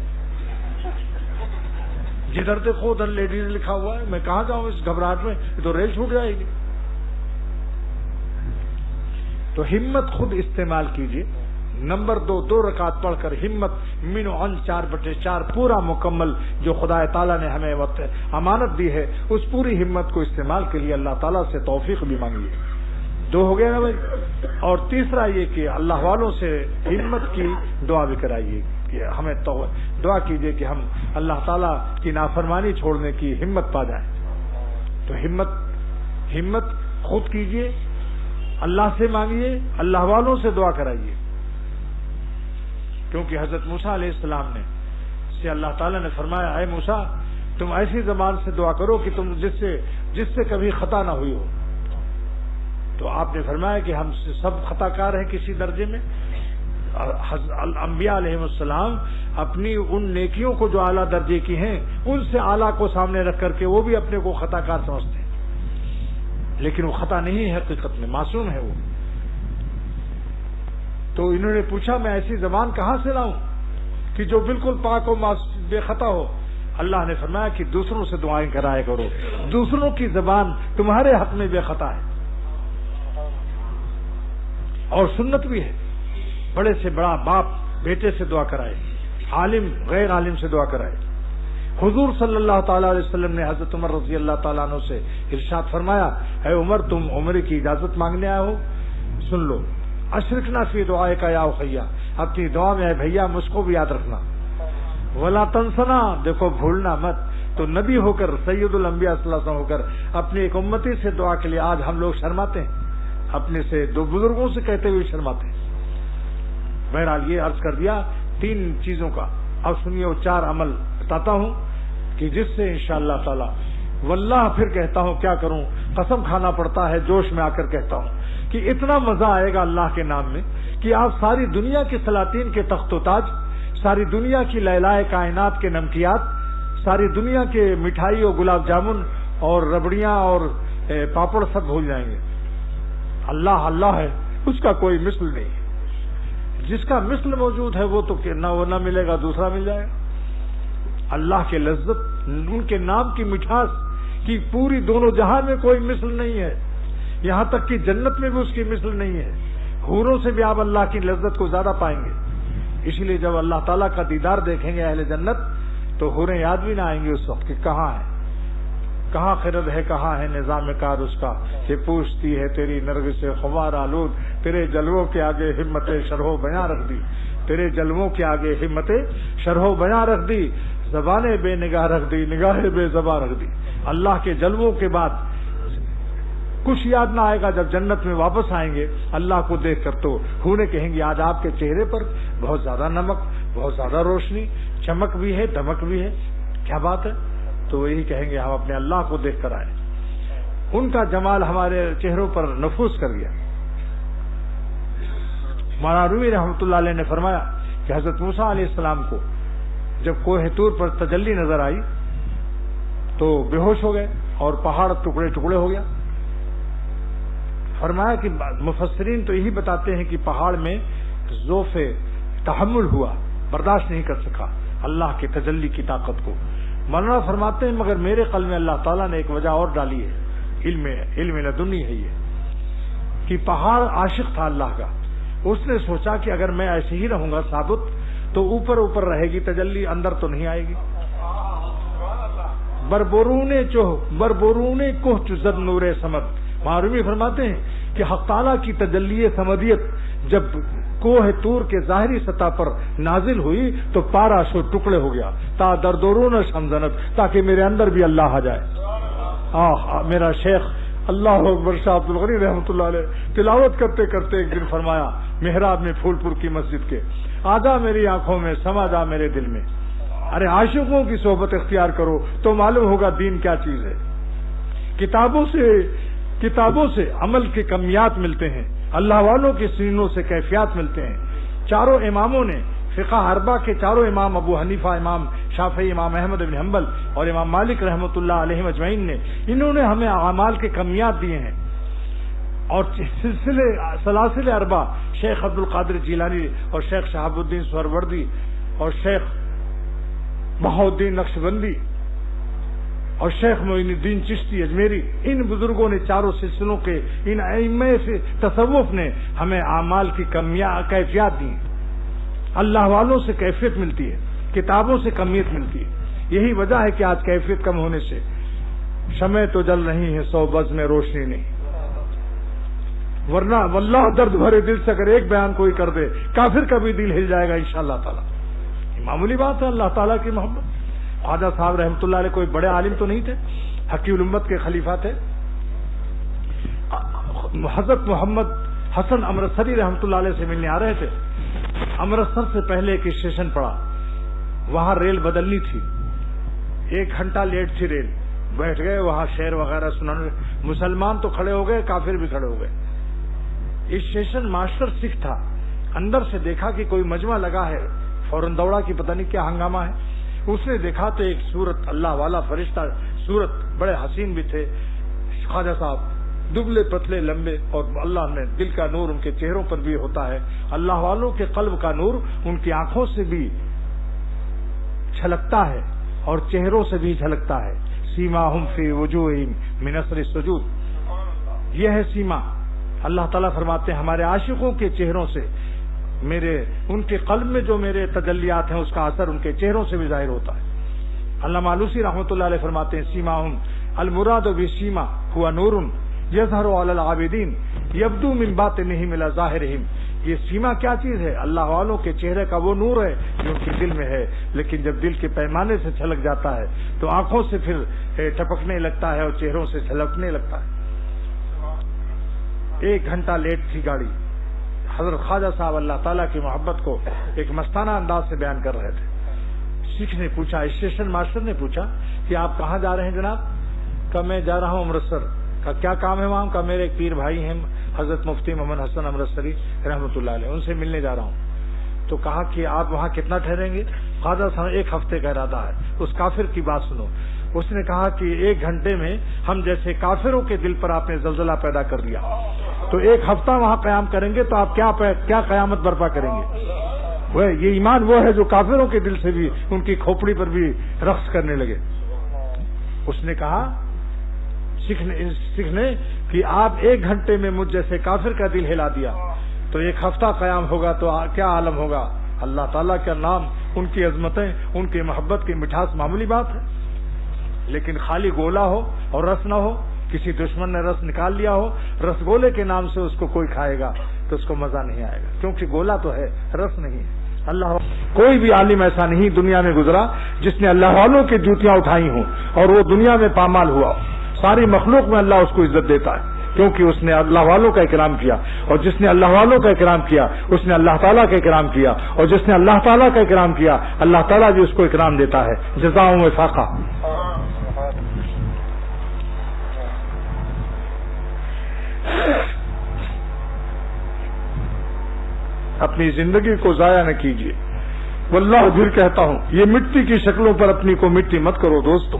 جدھر دیکھو ادھر لیڈیز لکھا ہوا ہے، میں کہاں جاؤں اس گھبراہٹ میں، تو ریل چھوٹ جائے گی۔ تو ہمت خود استعمال کیجیے۔ نمبر 2 رکعت پڑھ کر ہمت من و عن 4/4 پورا مکمل جو خدا تعالیٰ نے ہمیں امانت دی ہے، اس پوری ہمت کو استعمال کے لیے اللہ تعالیٰ سے توفیق بھی مانگیے۔ 2 ہو گیا نا بھائی۔ اور تیسرا یہ کہ اللہ والوں سے ہمت کی دعا بھی کرائیے کہ ہمیں دعا کیجیے کہ ہم اللہ تعالیٰ کی نافرمانی چھوڑنے کی ہمت پا جائیں۔ تو ہمت خود کیجیے، اللہ سے مانگیے، اللہ والوں سے دعا کرائیے، کیونکہ حضرت موسیٰ علیہ السلام نے سے اللہ تعالیٰ نے فرمایا اے موسیٰ تم ایسی زبان سے دعا کرو کہ تم جس سے کبھی خطا نہ ہوئی ہو۔ تو آپ نے فرمایا کہ ہم سب خطا کار ہیں کسی درجے میں۔ انبیاء علیہ السلام اپنی ان نیکیوں کو جو اعلیٰ درجے کی ہیں ان سے اعلیٰ کو سامنے رکھ کر کے وہ بھی اپنے کو خطا کار سمجھتے ہیں، لیکن وہ خطا نہیں ہے، حقیقت میں معصوم ہے وہ۔ تو انہوں نے پوچھا میں ایسی زبان کہاں سے لاؤں کہ جو بالکل پاک و بے خطا ہو؟ اللہ نے فرمایا کہ دوسروں سے دعائیں کرائے کرو، دوسروں کی زبان تمہارے حق میں بے خطا ہے، اور سنت بھی ہے، بڑے سے بڑا باپ بیٹے سے دعا کرائے، عالم غیر عالم سے دعا کرائے۔ حضور صلی اللہ تعالی علیہ وسلم نے حضرت عمر رضی اللہ تعالیٰ عنہ سے ارشاد فرمایا اے عمر تم عمر کی اجازت مانگنے آئے ہو، سن لو، اشرکنا فی دعائے کا یا اخیا، اپنی دعا میں اے بھیا مجھ کو بھی یاد رکھنا، ولا تنسنا، دیکھو بھولنا مت۔ تو نبی ہو کر سید الانبیاء صلی اللہ علیہ وسلم ہو کر اپنے ایک امتی سے دعا کے لیے آج ہم لوگ شرماتے ہیں، اپنے سے 2 بزرگوں سے کہتے ہوئے شرماتے ہیں۔ بہرحال یہ عرض کر دیا 3 چیزوں کا، اب سنیے وہ 4 عمل بتاتا ہوں کہ جس سے انشاءاللہ تعالی واللہ پھر کہتا ہوں کیا کروں، قسم کھانا پڑتا ہے، جوش میں آ کر کہتا ہوں کہ اتنا مزہ آئے گا اللہ کے نام میں کہ آپ ساری دنیا کے سلاطین کے تخت و تاج، ساری دنیا کی لیلائے کائنات کے نمکیات، ساری دنیا کے مٹھائی اور گلاب جامن اور ربڑیاں اور پاپڑ سب بھول جائیں گے۔ اللہ اللہ ہے، اس کا کوئی مثل نہیں ہے، جس کا مثل موجود ہے وہ تو نہ ملے گا، دوسرا مل جائے گا۔ اللہ کے لذت، ان کے نام کی مٹھاس کی پوری دونوں جہان میں کوئی مثل نہیں ہے، یہاں تک کہ جنت میں بھی اس کی مثل نہیں ہے، حوروں سے بھی آپ اللہ کی لذت کو زیادہ پائیں گے۔ اسی لیے جب اللہ تعالیٰ کا دیدار دیکھیں گے اہل جنت تو حوریں یاد بھی نہ آئیں گے اس وقت کہ کہاں ہے، کہاں خرد ہے، کہاں ہے نظام کار اس کا، یہ پوچھتی ہے تیری نرگس خمار آلود، تیرے جلووں کے آگے ہمت شرح بیاں رکھ دی، تیرے جلووں کے آگے ہمت شرح بیاں رکھ دی، زبانیں بے نگاہ رکھ دی، نگاہیں بے زباں رکھ دی۔ اللہ کے جلووں کے بعد کچھ یاد نہ آئے گا، جب جنت میں واپس آئیں گے اللہ کو دیکھ کر تو حوریں کہیں گی آج آپ کے چہرے پر بہت زیادہ نمک، بہت زیادہ روشنی، چمک بھی ہے، دمک بھی ہے، کیا بات ہے؟ تو یہی کہیں گے ہم اپنے اللہ کو دیکھ کر آئے۔ ان کا جمال ہمارے چہروں پر نفوذ کر گیا۔ مولانا رومی رحمۃ اللہ علیہ نے فرمایا کہ حضرت موسیٰ علیہ السلام کو جب کوہ طور پر تجلی نظر آئی تو بے ہوش ہو گئے اور پہاڑ ٹکڑے ٹکڑے ہو گیا۔ فرمایا کہ مفسرین تو یہی بتاتے ہیں کہ پہاڑ میں ضعف تحمل ہوا، برداشت نہیں کر سکا اللہ کی تجلی کی طاقت کو۔ مولانا فرماتے ہیں مگر میرے قلب میں اللہ تعالیٰ نے ایک وجہ اور ڈالی ہے، علم لدنی ہے یہ، کہ پہاڑ عاشق تھا اللہ کا۔ اس نے سوچا کہ اگر میں ایسے ہی رہوں گا ثابت تو اوپر اوپر رہے گی تجلی، اندر تو نہیں آئے گی۔ بربرون کوہ چزد نور سمد، معرومی فرماتے ہیں کہ حق تعالیٰ کی تجلی سمدیت جب کوہ طور کے ظاہری سطح پر نازل ہوئی تو پارا شو ٹکڑے ہو گیا، تا دردورون شمزنت، تاکہ میرے اندر بھی اللہ آ جائے۔ میرا شیخ اللہ اکبر شاہ عبد الغنی رحمۃ اللہ علیہ تلاوت کرتے کرتے ایک دن فرمایا محراب میں پھول پور کی مسجد کے، آجا میری آنکھوں میں سما جا میرے دل میں۔ ارے عاشقوں کی صحبت اختیار کرو تو معلوم ہوگا دین کیا چیز ہے۔ کتابوں سے عمل کے کمیات ملتے ہیں، اللہ والوں کے سینوں سے کیفیات ملتے ہیں۔ چاروں اماموں نے فقہ اربع کے چاروں امام ابو حنیفہ، امام شافعی، امام احمد بن حنبل اور امام مالک رحمۃ اللہ علیہ اجمعین نے انہوں نے ہمیں اعمال کے کمیات دیے ہیں۔ اور سلاسل اربع شیخ عبد القادر جیلانی اور شیخ شہاب الدین سہروردی اور شیخ بہاؤالدین نقشبندی اور شیخ معین الدین چشتی اجمیری، ان بزرگوں نے چاروں سلسلوں کے ان ائمہ سے تصوف نے ہمیں اعمال کی کیفیات دی۔ اللہ والوں سے کیفیت ملتی ہے، کتابوں سے کمیت ملتی ہے۔ یہی وجہ ہے کہ آج کیفیت کم ہونے سے شمع تو جل رہی ہے، 100 بز میں روشنی نہیں، ورنہ واللہ درد بھرے دل سے اگر ایک بیان کوئی کر دے کافر کا بھی دل ہل جائے گا انشاءاللہ تعالی۔ معمولی بات ہے اللہ تعالیٰ کی محبت۔ خواجہ صاحب رحمۃ اللہ علیہ کوئی بڑے عالم تو نہیں تھے، حکیم الامت کے خلیفہ تھے۔ حضرت محمد حسن امرتسری رحمۃ اللہ علیہ سے ملنے آ رہے تھے۔ امرتسر سے پہلے ایک اسٹیشن پڑا، وہاں ریل بدلنی تھی، 1 گھنٹہ لیٹ تھی ریل، بیٹھ گئے وہاں شعر وغیرہ سنانے، مسلمان تو کھڑے ہو گئے، کافر بھی کھڑے ہو گئے۔ اسٹیشن ماسٹر سکھ تھا، اندر سے دیکھا کہ کوئی مجمع لگا ہے، فوراً دوڑا کہ پتہ نہیں کیا ہنگامہ ہے۔ اس نے دیکھا تو ایک صورت اللہ والا فرشتہ، صورت بڑے حسین بھی تھے، خواجہ صاحب دبلے پتلے لمبے، اور اللہ نے دل کا نور ان کے چہروں پر بھی ہوتا ہے، اللہ والوں کے قلب کا نور ان کی آنکھوں سے بھی چھلکتا ہے اور چہروں سے بھی جھلکتا ہے۔ سیماہم فی وجوہہم من اثر السجود، یہ ہے سیما۔ اللہ تعالیٰ فرماتے ہیں ہمارے عاشقوں کے چہروں سے ان کے قلب میں جو میرے تجلیات ہیں اس کا اثر ان کے چہروں سے بھی ظاہر ہوتا ہے۔ علامہ آلوسی رحمۃ اللہ علیہ فرماتے ہیں سیماہم المراد بسیما ہوا نور یظہر علی العابدین یبدو من باطنہم الی ظاہرہم۔ یہ سیما کیا چیز ہے؟ اللہ والوں کے چہرے کا وہ نور ہے جو ان کے دل میں ہے، لیکن جب دل کے پیمانے سے چھلک جاتا ہے تو آنکھوں سے پھر ٹپکنے لگتا ہے اور چہروں سے چھلکنے لگتا ہے۔ 1 گھنٹہ لیٹ تھی گاڑی۔ حضرت خواجہ صاحب اللہ تعالیٰ کی محبت کو ایک مستانہ انداز سے بیان کر رہے تھے۔ سکھ نے پوچھا، اسٹیشن ماسٹر نے پوچھا کہ آپ کہاں جا رہے ہیں جناب؟ کہا میں جا رہا ہوں امرتسر۔ کہا کیا کام ہے وہاں؟ کہا میرے ایک پیر بھائی ہیں حضرت مفتی محمد حسن امرتسری رحمۃ اللہ علیہ، ان سے ملنے جا رہا ہوں۔ تو کہا کہ آپ وہاں کتنا ٹھہریں گے؟ خواجہ صاحب 1 ہفتے کا ارادہ ہے۔ اس کافر کی بات سنو۔ اس نے کہا کہ 1 گھنٹے میں ہم جیسے کافروں کے دل پر آپ نے زلزلہ پیدا کر دیا، تو 1 ہفتہ وہاں قیام کریں گے تو آپ کیا قیامت برپا کریں گے؟ یہ ایمان وہ ہے جو کافروں کے دل سے بھی ان کی کھوپڑی پر بھی رقص کرنے لگے۔ اس نے کہا سکھ نے کہ آپ 1 گھنٹے میں مجھ جیسے کافر کا دل ہلا دیا تو 1 ہفتہ قیام ہوگا تو کیا عالم ہوگا۔ اللہ تعالیٰ کا نام، ان کی عظمتیں، ان کی محبت کی مٹھاس معمولی بات ہے، لیکن خالی گولا ہو اور رس نہ ہو، کسی دشمن نے رس نکال لیا ہو، رس گولے کے نام سے اس کو کوئی کھائے گا تو اس کو مزہ نہیں آئے گا، کیونکہ گولا تو ہے، رس نہیں ہے۔ کوئی بھی عالم ایسا نہیں دنیا میں گزرا جس نے اللہ والوں کی جوتیاں اٹھائی ہوں اور وہ دنیا میں پامال ہوا۔ ساری مخلوق میں اللہ اس کو عزت دیتا ہے کیونکہ اس نے اللہ والوں کا اکرام کیا، اور جس نے اللہ والوں کا اکرام کیا اس نے اللہ تعالیٰ کا اکرام کیا، اور جس نے اللہ تعالیٰ کا اکرام کیا اللہ تعالیٰ بھی اس کو اکرام دیتا ہے۔ جزاؤں وفاقہ۔ اپنی زندگی کو ضائع نہ کیجیے. واللہ پھر کہتا ہوں یہ مٹی کی شکلوں پر اپنی کو مٹی مت کرو دوستو.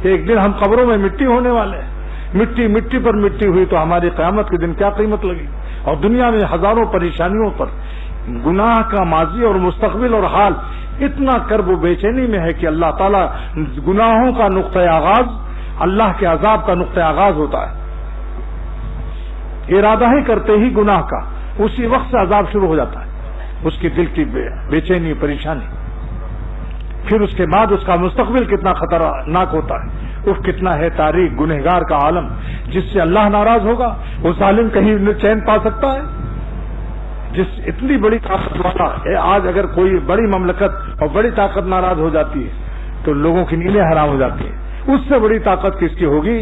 ایک دن ہم قبروں میں مٹی ہونے والے ہیں. مٹی مٹی پر مٹی ہوئی تو ہماری قیامت کے دن کیا قیمت لگی. اور دنیا میں ہزاروں پریشانیوں پر گناہ کا ماضی اور مستقبل اور حال اتنا کرب و بے چینی میں ہے کہ اللہ تعالیٰ گناہوں کا نقطۂ آغاز اللہ کے عذاب کا نقطۂ آغاز ہوتا ہے. ارادہ ہی کرتے ہی گناہ کا اسی وقت سے عذاب شروع ہو جاتا ہے. اس کی دل کی بے چینی پریشانی. پھر اس کے بعد اس کا مستقبل کتنا خطرناک ہوتا ہے. کتنا ہے تاریخ گنہگار کا عالم جس سے اللہ ناراض ہوگا. وہ ظالم کہیں چین پا سکتا ہے. جس اتنی بڑی طاقت والا ہے آج اگر کوئی بڑی مملکت اور بڑی طاقت ناراض ہو جاتی ہے تو لوگوں کی نیندیں حرام ہو جاتی ہیں. اس سے بڑی طاقت کس کی ہوگی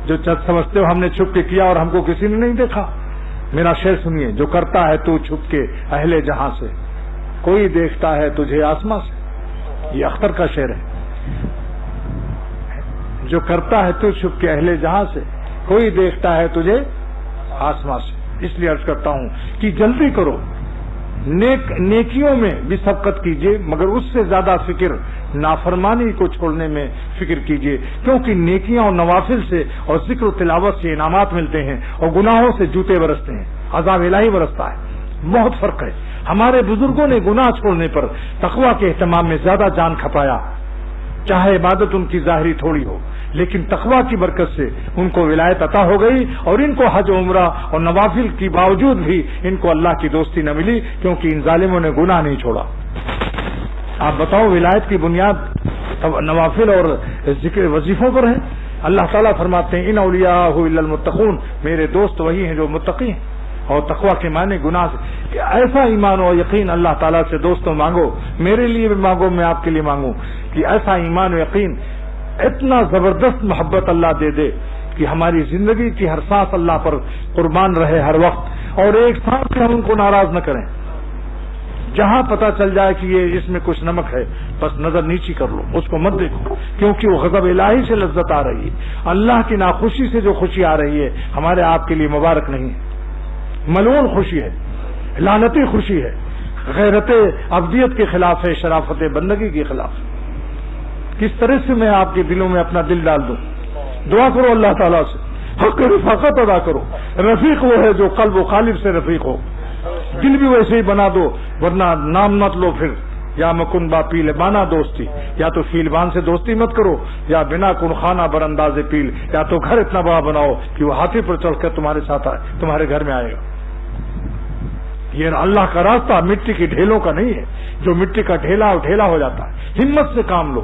جو سمجھتے ہو ہم نے چھپ کے کیا اور ہم کو کسی نے نہیں دیکھا. میرا شعر سنیے. جو کرتا ہے تو چھپ کے اہل جہاں سے, کوئی دیکھتا ہے تجھے آسماں سے. یہ اختر کا شعر ہے. جو کرتا ہے تو چھپ کے اہل جہاں سے, کوئی دیکھتا ہے تجھے آسماں سے. اس لیے عرض کرتا ہوں کہ جلدی کرو. نیکیوں میں بھی سبقت کیجیے مگر اس سے زیادہ فکر نافرمانی کو چھوڑنے میں فکر کیجیے, کیونکہ نیکیاں اور نوافل سے اور ذکر و تلاوت سے انعامات ملتے ہیں اور گناہوں سے جوتے برستے ہیں, عذاب الہی برستا ہے. بہت فرق ہے. ہمارے بزرگوں نے گناہ چھوڑنے پر تقویٰ کے اہتمام میں زیادہ جان کھپایا. چاہے عبادت ان کی ظاہری تھوڑی ہو لیکن تقویٰ کی برکت سے ان کو ولایت عطا ہو گئی اور ان کو حج و عمرہ اور نوافل کی باوجود بھی ان کو اللہ کی دوستی نہ ملی کیونکہ ان ظالموں نے گناہ نہیں چھوڑا. آپ بتاؤ ولایت کی بنیاد نوافل اور ذکر وظیفوں پر ہے. اللہ تعالیٰ فرماتے ہیں ان اولیاء الا المتقون, میرے دوست وہی ہیں جو متقی ہیں. اور تقویٰ کے معنی گناہ سے کہ ایسا ایمان و یقین اللہ تعالیٰ سے دوستوں مانگو, میرے لیے بھی مانگو, میں آپ کے لیے مانگوں کہ ایسا ایمان و یقین اتنا زبردست محبت اللہ دے دے کہ ہماری زندگی کی ہر سانس اللہ پر قربان رہے ہر وقت, اور ایک سانس سے ہم ان کو ناراض نہ کریں. جہاں پتہ چل جائے کہ یہ اس میں کچھ نمک ہے بس نظر نیچی کر لو, اس کو مت دیکھو کیونکہ وہ غضب الہی سے لذت آ رہی ہے. اللہ کی ناخوشی سے جو خوشی آ رہی ہے ہمارے آپ کے لیے مبارک نہیں ہے. ملعون خوشی ہے, لعنتی خوشی ہے, غیرت ابدیت کے خلاف ہے, شرافت بندگی کے خلاف. کس طرح سے میں آپ کے دلوں میں اپنا دل ڈال دوں. دعا کرو اللہ تعالیٰ سے, حق رفاقت ادا کرو. رفیق وہ ہے جو قلب و قالب سے رفیق ہو. دل بھی ویسے ہی بنا دو, ورنہ نام مت لو پھر. یا مکن با پیل بانا دوستی, یا تو فیلبان سے دوستی مت کرو, یا بنا کن خانہ بر انداز پیل, یا تو گھر اتنا بڑا بناؤ کہ وہ ہاتھی پر چڑھ کر تمہارے ساتھ آئے, تمہارے گھر میں آئے گا. یہ اللہ کا راستہ مٹی کی ڈھیلوں کا نہیں ہے جو مٹی کا ڈھیلا اور ڈھیلا ہو جاتا ہے. ہمت سے کام لو.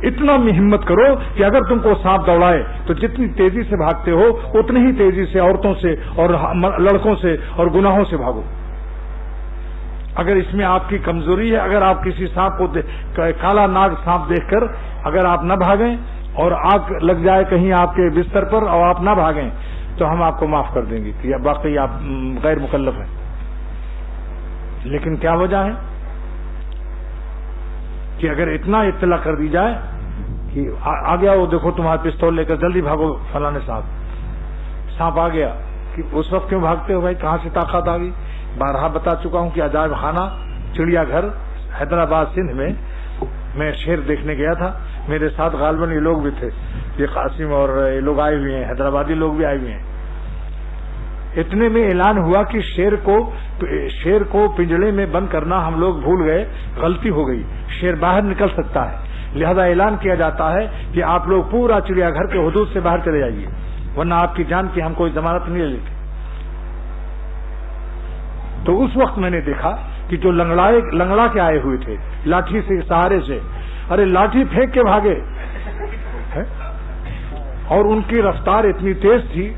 اتنا ہمت کرو کہ اگر تم کو سانپ دوڑائے تو جتنی تیزی سے بھاگتے ہو اتنی ہی تیزی سے عورتوں سے اور لڑکوں سے اور گناہوں سے بھاگو. اگر اس میں آپ کی کمزوری ہے, اگر آپ کسی سانپ کو کالا ناگ سانپ دیکھ کر اگر آپ نہ بھاگیں اور آگ لگ جائے کہیں آپ کے بستر پر اور آپ نہ بھاگیں تو ہم آپ کو معاف کر دیں گے کہ باقی آپ غیر مکلف ہیں. لیکن کیا وجہ ہے کہ اگر اتنا اطلاع کر دی جائے کہ آ گیا وہ دیکھو تمہارا پستول لے کر جلدی بھاگو فلانے صاحب, سانپ آ گیا, کہ اس وقت کیوں بھاگتے ہو بھائی, کہاں سے طاقت آ گئی. بارہا بتا چکا ہوں کہ عجائب خانہ چڑیا گھر حیدرآباد سندھ میں شیر دیکھنے گیا تھا. میرے ساتھ غالباً یہ لوگ بھی تھے, یہ قاسم اور یہ لوگ آئے ہوئے ہیں, حیدرآبادی لوگ بھی آئے ہوئے ہیں. اتنے میں اعلان ہوا کہ شیر کو پنجڑے میں بند کرنا ہم لوگ بھول گئے, غلطی ہو گئی, شیر باہر نکل سکتا ہے. لہذا اعلان کیا جاتا ہے کہ آپ لوگ پورا چڑیا گھر کے حدود سے باہر چلے جائیے ورنہ آپ کی جان کی ہم کوئی ضمانت نہیں لیتے. تو اس وقت میں نے دیکھا کہ جو لنگڑا کے آئے ہوئے تھے لاٹھی سے سہارے سے, ارے لاٹھی پھینک کے بھاگے, اور ان کی رفتار اتنی تیز تھی.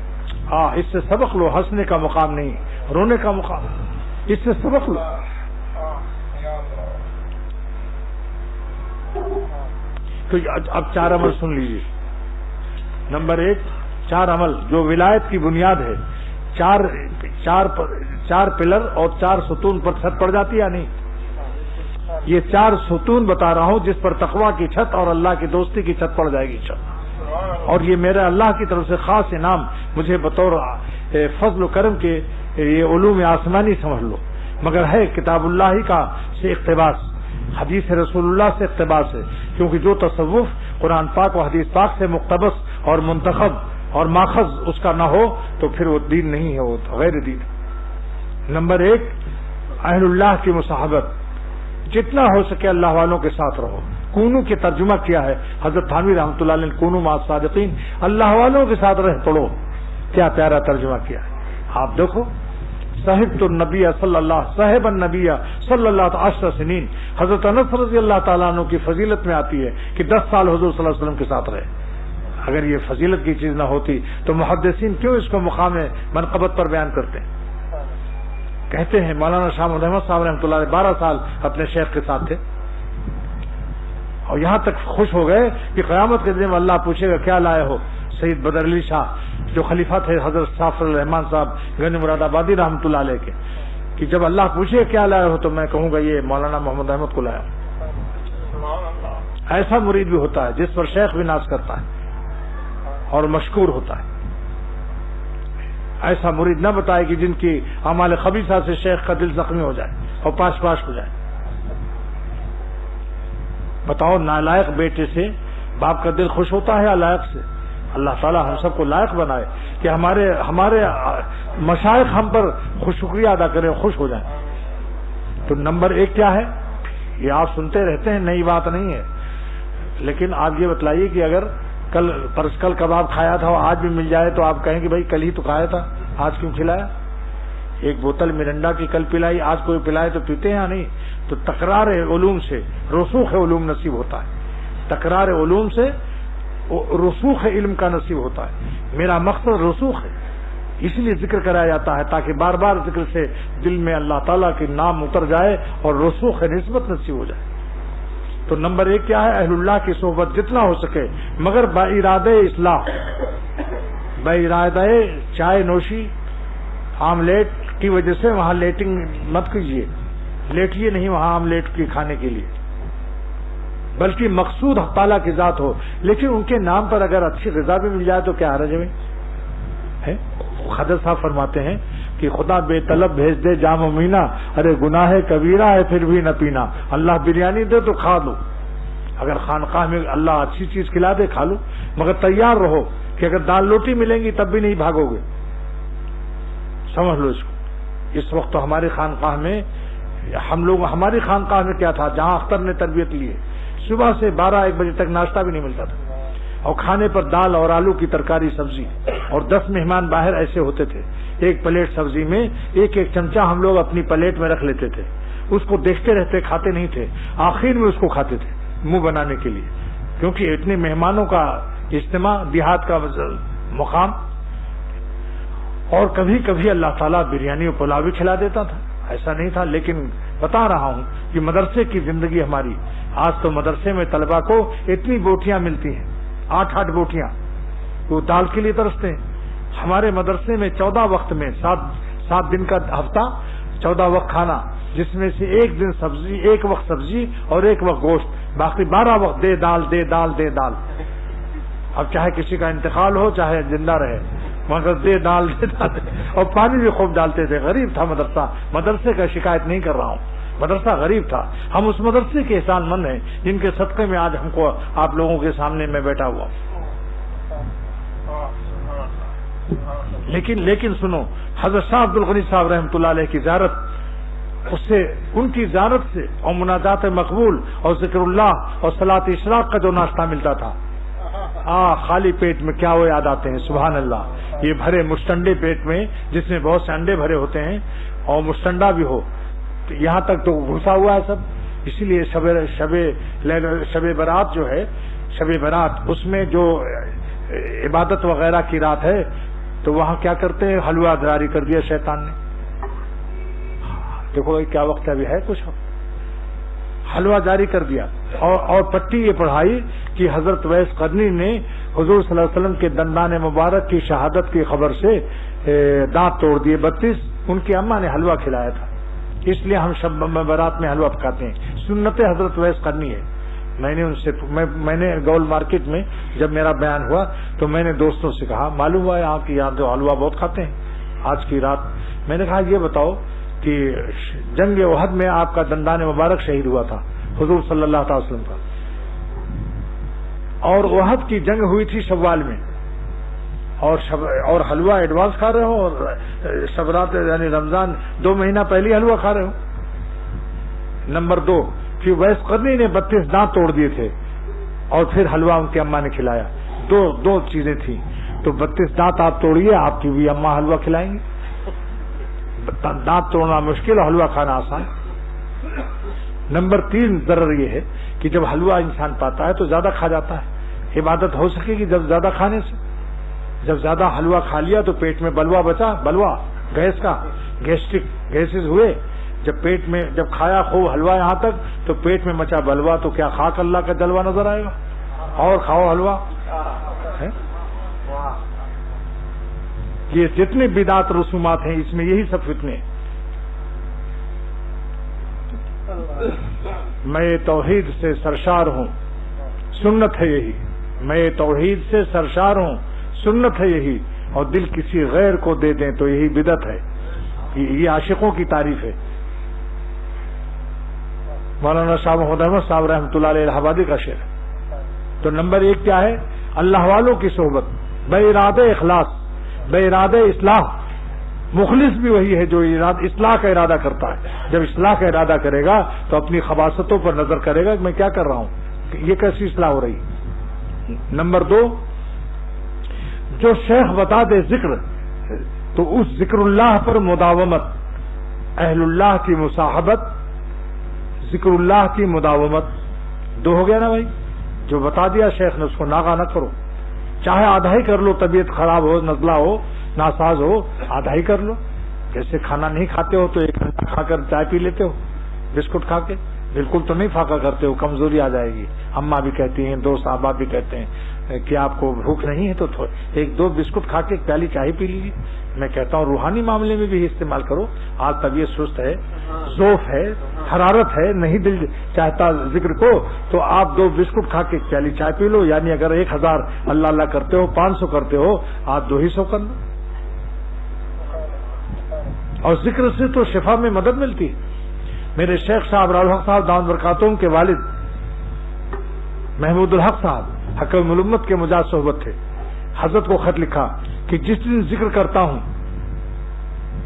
اس سے سبق لو, ہنسنے کا مقام نہیں, رونے کا مقام, اس سے سبق لو. تو اب 4 عمل سن لیجیے. نمبر 1, 4 عمل جو ولایت کی بنیاد ہے. 4 پلر اور 4 ستون پر چھت پڑ جاتی ہے نہیں. یہ 4 ستون بتا رہا ہوں جس پر تقویٰ کی چھت اور اللہ کی دوستی کی چھت پڑ جائے گی چھت. اور یہ میرا اللہ کی طرف سے خاص انعام مجھے بطور فضل و کرم کے یہ علوم آسمانی سمجھ لو مگر ہے کتاب اللہ ہی کا سے اقتباس، حدیث رسول اللہ سے اقتباس ہے، کیونکہ جو تصوف قرآن پاک و حدیث پاک سے مقتبس اور منتخب اور ماخذ اس کا نہ ہو تو پھر وہ دین نہیں ہے، وہ غیر دین ہے۔ نمبر 1 اہل اللہ کی مصاحبت، جتنا ہو سکے اللہ والوں کے ساتھ رہو۔ کونو کی ترجمہ کیا ہے حضرت تھانوی رحمۃ اللہ علیہ نے، کونو مع الصادقین، اللہ والوں کے ساتھ رہ پڑو، کیا پیارا ترجمہ کیا ہے۔ آپ دیکھو صاحب النبی صلی اللہ صاحب النبی صلی اللہ 10 سنین، حضرت انس رضی اللہ تعالیٰ عنہ کی فضیلت میں آتی ہے کہ 10 سال حضور صلی اللہ علیہ وسلم کے ساتھ رہے۔ اگر یہ فضیلت کی چیز نہ ہوتی تو محدثین کیوں اس کو مقام منقبت پر بیان کرتے ہیں؟ کہتے ہیں مولانا شاہ محمد احمد صاحب رحمۃ اللہ علیہ 12 سال اپنے شیخ کے ساتھ تھے، اور یہاں تک خوش ہو گئے کہ قیامت کے دن اللہ پوچھے گا کیا لائے ہو سید بدر علی شاہ جو خلیفہ تھے حضرت سافر الرحمان صاحب گنج مراد آبادی رحمۃ اللہ علیہ کے، کہ جب اللہ پوچھے کیا لائے ہو تو میں کہوں گا یہ مولانا محمد احمد کو لایا۔ ایسا مرید بھی ہوتا ہے جس پر شیخ بھی ناز کرتا ہے اور مشکور ہوتا ہے۔ ایسا مرید نہ بتائے کہ جن کی اعمال خبیثہ سے شیخ کا دل زخمی ہو جائے اور پاش پاش ہو جائے۔ بتاؤ نالائق بیٹے سے باپ کا دل خوش ہوتا ہے یا لائق سے؟ اللہ تعالیٰ ہم سب کو لائق بنائے کہ ہمارے مشائخ ہم پر شکریہ ادا کریں، خوش ہو جائیں۔ تو نمبر 1 کیا ہے؟ یہ آپ سنتے رہتے ہیں، نئی بات نہیں ہے، لیکن آپ یہ بتلائیے کہ اگر کل کباب کھایا تھا اور آج بھی مل جائے تو آپ کہیں کہ بھائی کل ہی تو کھایا تھا، آج کیوں کھلایا؟ ایک بوتل مرنڈا کی کل پلائی، آج کوئی پلائے تو پیتے ہیں یا نہیں؟ تو تکرار علوم سے رسوخ علوم نصیب ہوتا ہے، تکرار علوم سے رسوخ علم کا نصیب ہوتا ہے۔ میرا مقصد رسوخ ہے، اس لیے ذکر کرایا جاتا ہے تاکہ بار بار ذکر سے دل میں اللہ تعالیٰ کے نام اتر جائے اور رسوخ نسبت نصیب ہو جائے۔ تو نمبر 1 کیا ہے؟ اہل اللہ کی صحبت جتنا ہو سکے، مگر بارادہ اصلاح، بارادہ چائے نوشی آملیٹ کی وجہ سے وہاں لیٹنگ مت کیجیے، لیٹیے نہیں وہاں آملیٹ کی کھانے کے لیے، بلکہ مقصود حق تعالیٰ کی ذات ہو، لیکن ان کے نام پر اگر اچھی غذا بھی مل جائے تو کیا حرج ہے؟ خضر صاحب فرماتے ہیں کہ خدا بے طلب بھیج دے جام و مینا، ارے گناہ کبیرہ ہے پھر بھی نہ پینا۔ اللہ بریانی دے تو کھا لو، اگر خانقاہ میں اللہ اچھی چیز کھلا دے کھا لو، مگر تیار رہو کہ اگر دال روٹی ملیں گی تب بھی نہیں بھاگو گے۔ سمجھ لو اس کو۔ اس وقت تو ہماری خانقاہ میں ہماری خانقاہ میں کیا تھا، جہاں اختر نے تربیت لی ہے، صبح سے 12-1 بجے تک ناشتہ بھی نہیں ملتا تھا، اور کھانے پر دال اور آلو کی ترکاری سبزی، اور 10 مہمان باہر ایسے ہوتے تھے، ایک پلیٹ سبزی میں ایک چمچہ ہم لوگ اپنی پلیٹ میں رکھ لیتے تھے، اس کو دیکھتے رہتے، کھاتے نہیں تھے، آخر میں اس کو کھاتے تھے منہ بنانے کے لیے، کیونکہ اتنے مہمانوں کا اجتماع، دیہات کا مقام۔ اور کبھی کبھی اللہ تعالیٰ بریانی اور پلاؤ بھی کھلا دیتا تھا، ایسا نہیں تھا، لیکن بتا رہا ہوں کہ مدرسے کی زندگی ہماری، آج تو مدرسے میں طلبہ کو اتنی بوٹیاں ملتی ہیں، 8 بوٹیاں، وہ دال کے لیے ترستے ہیں۔ ہمارے مدرسے میں 14 وقت میں 7 دن کا ہفتہ، 14 وقت کھانا، جس میں سے ایک وقت سبزی اور ایک وقت گوشت، باقی 12 وقت دے دال دے دال دے دال۔ اب چاہے کسی کا انتقال ہو چاہے زندہ رہے، مگر دے دال دے دال، اور پانی بھی خوب ڈالتے تھے۔ غریب تھا مدرسے کا شکایت نہیں کر رہا ہوں، مدرسہ غریب تھا، ہم اس مدرسے کے احسان مند ہیں جن کے صدقے میں آج ہم کو آپ لوگوں کے سامنے میں بیٹھا ہوا۔ لیکن سنو، حضرت شاہ عبد الغنی صاحب رحمۃ اللہ علیہ کی زیارت، ان کی زیارت سے اور مناجات مقبول اور ذکر اللہ اور صلاۃ اشراق کا جو ناشتہ ملتا تھا، خالی پیٹ میں کیا وہ یاد آتے ہیں، سبحان اللہ۔ یہ بھرے مشتنڈے پیٹ میں جس میں بہت سے انڈے بھرے ہوتے ہیں اور مشتنڈا بھی ہو، یہاں تک تو گھسا ہوا ہے سب۔ اسی لیے شب برات جو ہے، شب برات، اس میں جو عبادت وغیرہ کی رات ہے، تو وہاں کیا کرتے ہیں، حلوہ جاری کر دیا شیطان نے۔ دیکھو کیا وقت ابھی ہے، کچھ حلوہ جاری کر دیا، اور پٹی یہ پڑھائی کہ حضرت ویس قرنی نے حضور صلی اللہ علیہ وسلم کے دندان مبارک کی شہادت کی خبر سے دانت توڑ دیے 32۔ ان کی اماں نے حلوہ کھلایا تھا، اس لیے ہم شب برات میں حلوہ پکاتے ہیں، سنت حضرت ویس قرنی ہے۔ میں نے گول مارکیٹ میں جب میرا بیان ہوا تو میں نے دوستوں سے کہا، معلوم ہوا آپ کی یاد جو حلوہ بہت کھاتے ہیں آج کی رات، میں نے کہا یہ بتاؤ کہ جنگ احد میں آپ کا دندان مبارک شہید ہوا تھا حضور صلی اللہ تعالی وسلم کا، اور احد کی جنگ ہوئی تھی شوال میں، اور حلوہ ایڈوانس کھا رہے ہو، اور شبرات یعنی رمضان 2 مہینہ پہلے حلوہ کھا رہے ہو۔ نمبر 2 کہ ویس قرنی نے 32 دانت توڑ دیے تھے اور پھر حلوہ ان کی اماں نے کھلایا، دو چیزیں تھیں، تو 32 دانت آپ توڑیے، آپ کی بھی اماں حلوہ کھلائیں گی۔ دانت توڑنا مشکل اور حلوہ کھانا آسان۔ نمبر 3 ضرر یہ ہے کہ جب حلوہ انسان پاتا ہے تو زیادہ کھا جاتا ہے، عبادت ہو سکے گی جب زیادہ کھانے سے؟ جب زیادہ حلوہ کھا لیا تو پیٹ میں بلوا بچا، بلوا گیس کا، گیسٹرک گیسز ہوئے، جب پیٹ میں جب کھایا خوب حلوہ یہاں تک تو پیٹ میں مچا بلوا، تو کیا خاک اللہ کا جلوہ نظر آئے گا؟ اور کھاؤ حلوہ۔ یہ جتنے بدعت رسومات ہیں اس میں یہی سب فتنے ہیں۔ میں توحید سے سرشار ہوں، سنت ہے یہی، میں توحید سے سرشار ہوں، سنت ہے یہی، اور دل کسی غیر کو دے دیں تو یہی بدعت ہے۔ یہ عاشقوں کی تعریف ہے۔ مولانا شاہ محمد احمد صاحب رحمۃ اللہ علیہ الہٰبادی کا شعر ہے۔ تو نمبر 1 کیا ہے؟ اللہ والوں کی صحبت، بے ارادہ اخلاص، بے ارادہ اصلاح۔ مخلص بھی وہی ہے جو اصلاح کا ارادہ کرتا ہے۔ جب اصلاح کا ارادہ کرے گا تو اپنی خباثتوں پر نظر کرے گا کہ میں کیا کر رہا ہوں، یہ کیسی اصلاح ہو رہی۔ نمبر 2 جو شیخ بتا دے ذکر تو اس ذکر اللہ پر مداومت، اہل اللہ کی مصاحبت، ذکر اللہ کی مداومت۔ 2 ہو گیا نا بھائی؟ جو بتا دیا شیخ نے اس کو ناغہ نہ کرو، چاہے آدھا ہی کر لو، طبیعت خراب ہو، نزلہ ہو، ناساز ہو، آدھا ہی کر لو۔ جیسے کھانا نہیں کھاتے ہو تو 1 گھنٹہ کھا کر چائے پی لیتے ہو بسکٹ کھا کے، بالکل تو نہیں فاقہ کرتے ہو، کمزوری آ جائے گی۔ اماں بھی کہتی ہیں، 2 صحابہ بھی کہتے ہیں کہ آپ کو بھوک نہیں ہے تو 1-2 بسکٹ کھا کے 1 پیالی چائے پی لیجیے۔ میں کہتا ہوں روحانی معاملے میں بھی استعمال کرو۔ آج طبیعت سست ہے، ذوف ہے، حرارت ہے، نہیں دل چاہتا ذکر کو، تو آپ 2 بسکٹ کھا کے 1 پیالی چائے پی لو، یعنی اگر 1000 اللہ اللہ کرتے ہو، 500 کرتے ہو، آپ 200 کر لو۔ اور ذکر سے تو شفا میں مدد ملتی ہے۔ میرے شیخ صاحب راؤل حق صاحب دامت برکاتہم کے والد محمود الحق صاحب حکم الامت کے مجاز صحبت تھے۔ حضرت کو خط لکھا کہ جس دن ذکر کرتا ہوں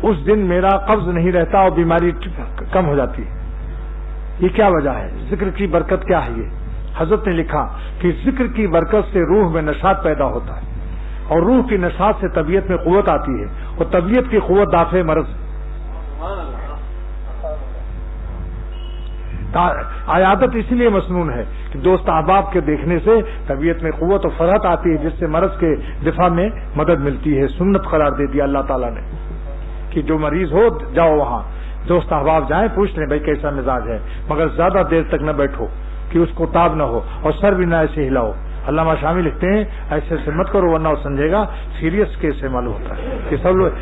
اس دن میرا قبض نہیں رہتا اور بیماری کم ہو جاتی ہے۔ یہ کیا وجہ ہے؟ ذکر کی برکت کیا ہے؟ یہ حضرت نے لکھا کہ ذکر کی برکت سے روح میں نشاط پیدا ہوتا ہے، اور روح کی نشاط سے طبیعت میں قوت آتی ہے، اور طبیعت کی قوت دافع مرض ہے۔ عیادت اس لیے مسنون ہے کہ دوست احباب کے دیکھنے سے طبیعت میں قوت و فرحت آتی ہے، جس سے مرض کے دفاع میں مدد ملتی ہے۔ سنت قرار دے دیا اللہ تعالیٰ نے کہ جو مریض ہو جاؤ وہاں، دوست احباب جائیں، پوچھ لیں بھائی کیسا مزاج ہے، مگر زیادہ دیر تک نہ بیٹھو کہ اس کو تاب نہ ہو، اور سر بھی نہ ایسے ہلاؤ۔ علامہ شامی لکھتے ہیں ایسے سے مت کرو ورنہ وہ سمجھے گا سیریس کیس سے معلوم ہوتا ہے کہ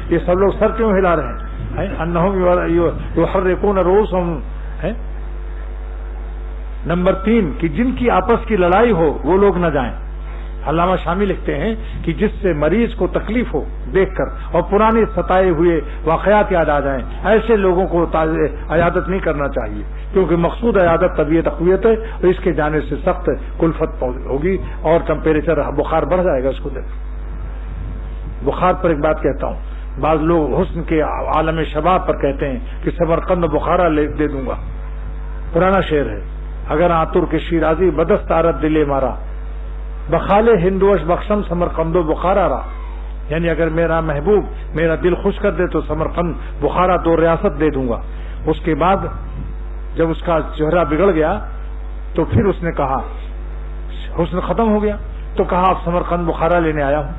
یہ سب لوگ سر کیوں ہلا رہے ہیں؟ انہم یحرکون رؤوسہم۔ نمبر 3 کہ جن کی آپس کی لڑائی ہو وہ لوگ نہ جائیں۔ علامہ شامی لکھتے ہیں کہ جس سے مریض کو تکلیف ہو دیکھ کر اور پرانے ستائے ہوئے واقعات یاد آ جائیں، ایسے لوگوں کو عیادت نہیں کرنا چاہیے، کیونکہ مقصود عیادت طبیعت تقویت ہے، اور اس کے جانے سے سخت کلفت ہوگی اور ٹمپریچر بخار بڑھ جائے گا۔ اس کو دیکھ بخار پر ایک بات کہتا ہوں، بعض لوگ حسن کے عالم شباب پر کہتے ہیں کہ سمرقند بخارا دے دوں گا، پرانا شعر ہے۔ اگر آتر کے شیرازی بدست عارت دلے مارا، بخالے ہندوش بخشم سمرقند و بخارا را، یعنی اگر میرا محبوب میرا دل خوش کر دے تو سمرقند بخارا 2 ریاست دے دوں گا۔ اس کے بعد جب اس کا چہرہ بگڑ گیا تو پھر اس نے کہا، حسن ختم ہو گیا تو کہا آپ سمرقند بخارا لینے آیا ہوں۔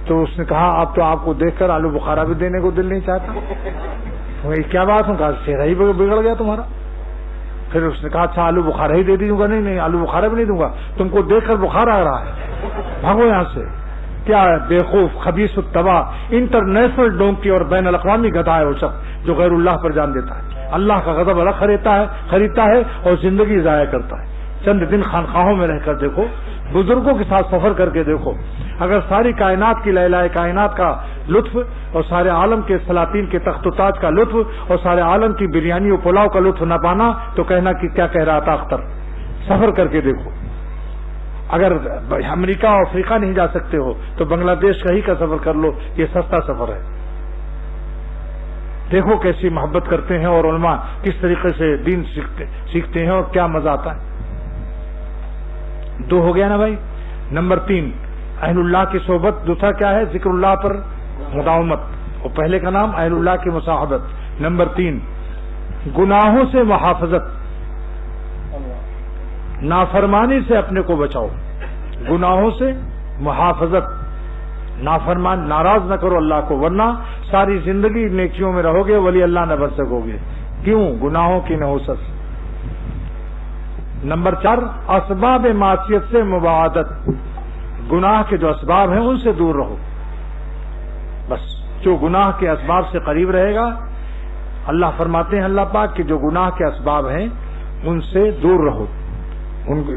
تو اس نے کہا آپ کو دیکھ کر آلو بخارا بھی دینے کو دل نہیں چاہتا۔ کیا بات ہوں؟ کہا چہرہ ہی بگڑ گیا تمہارا۔ پھر اس نے کہا اچھا آلو بخارا ہی دے دوں گا۔ نہیں آلو بخارا بھی نہیں دوں گا، تم کو دیکھ کر بخار آ رہا ہے، بھاگو یہاں سے۔ کیا بےخوف خبیث الطبع انٹرنیشنل ڈونکی اور بین الاقوامی گدھا ہے وہ شخص جو غیر اللہ پر جان دیتا ہے، اللہ کا غضب الگ خریدتا ہے اور زندگی ضائع کرتا ہے۔ چند دن خانقاہوں میں رہ کر دیکھو، بزرگوں کے ساتھ سفر کر کے دیکھو، اگر ساری کائنات کی لیلائے کائنات کا لطف اور سارے عالم کے سلاطین کے تخت و تاج کا لطف اور سارے عالم کی بریانی و پلاؤ کا لطف نہ پانا تو کہنا کہ کیا کہہ رہا تھا اختر. سفر کر کے دیکھو. اگر امریکہ اور افریقہ نہیں جا سکتے ہو تو بنگلہ دیش کا ہی کا سفر کر لو، یہ سستا سفر ہے. دیکھو کیسی محبت کرتے ہیں اور علماء کس طریقے سے دین سیکھتے ہیں اور کیا مزہ آتا ہے. 2 ہو گیا نا بھائی. نمبر 3 اہل اللہ کی صحبت. دوسرا کیا ہے؟ ذکر اللہ پر مداومت. اور پہلے کا نام اہل اللہ کی مصاحبت. نمبر 3 گناہوں سے محافظت. نافرمانی سے اپنے کو بچاؤ. گناہوں سے محافظت. نافرمان ناراض نہ کرو اللہ کو، ورنہ ساری زندگی نیکیوں میں رہو گے ولی اللہ نہ بن سکو گے. کیوں؟ گناہوں کی نحوست. نمبر 4 اسباب معصیت سے مباعدت. گناہ کے جو اسباب ہیں ان سے دور رہو. بس جو گناہ کے اسباب سے قریب رہے گا، اللہ فرماتے ہیں اللہ پاک کہ جو گناہ کے اسباب ہیں ان سے دور رہو.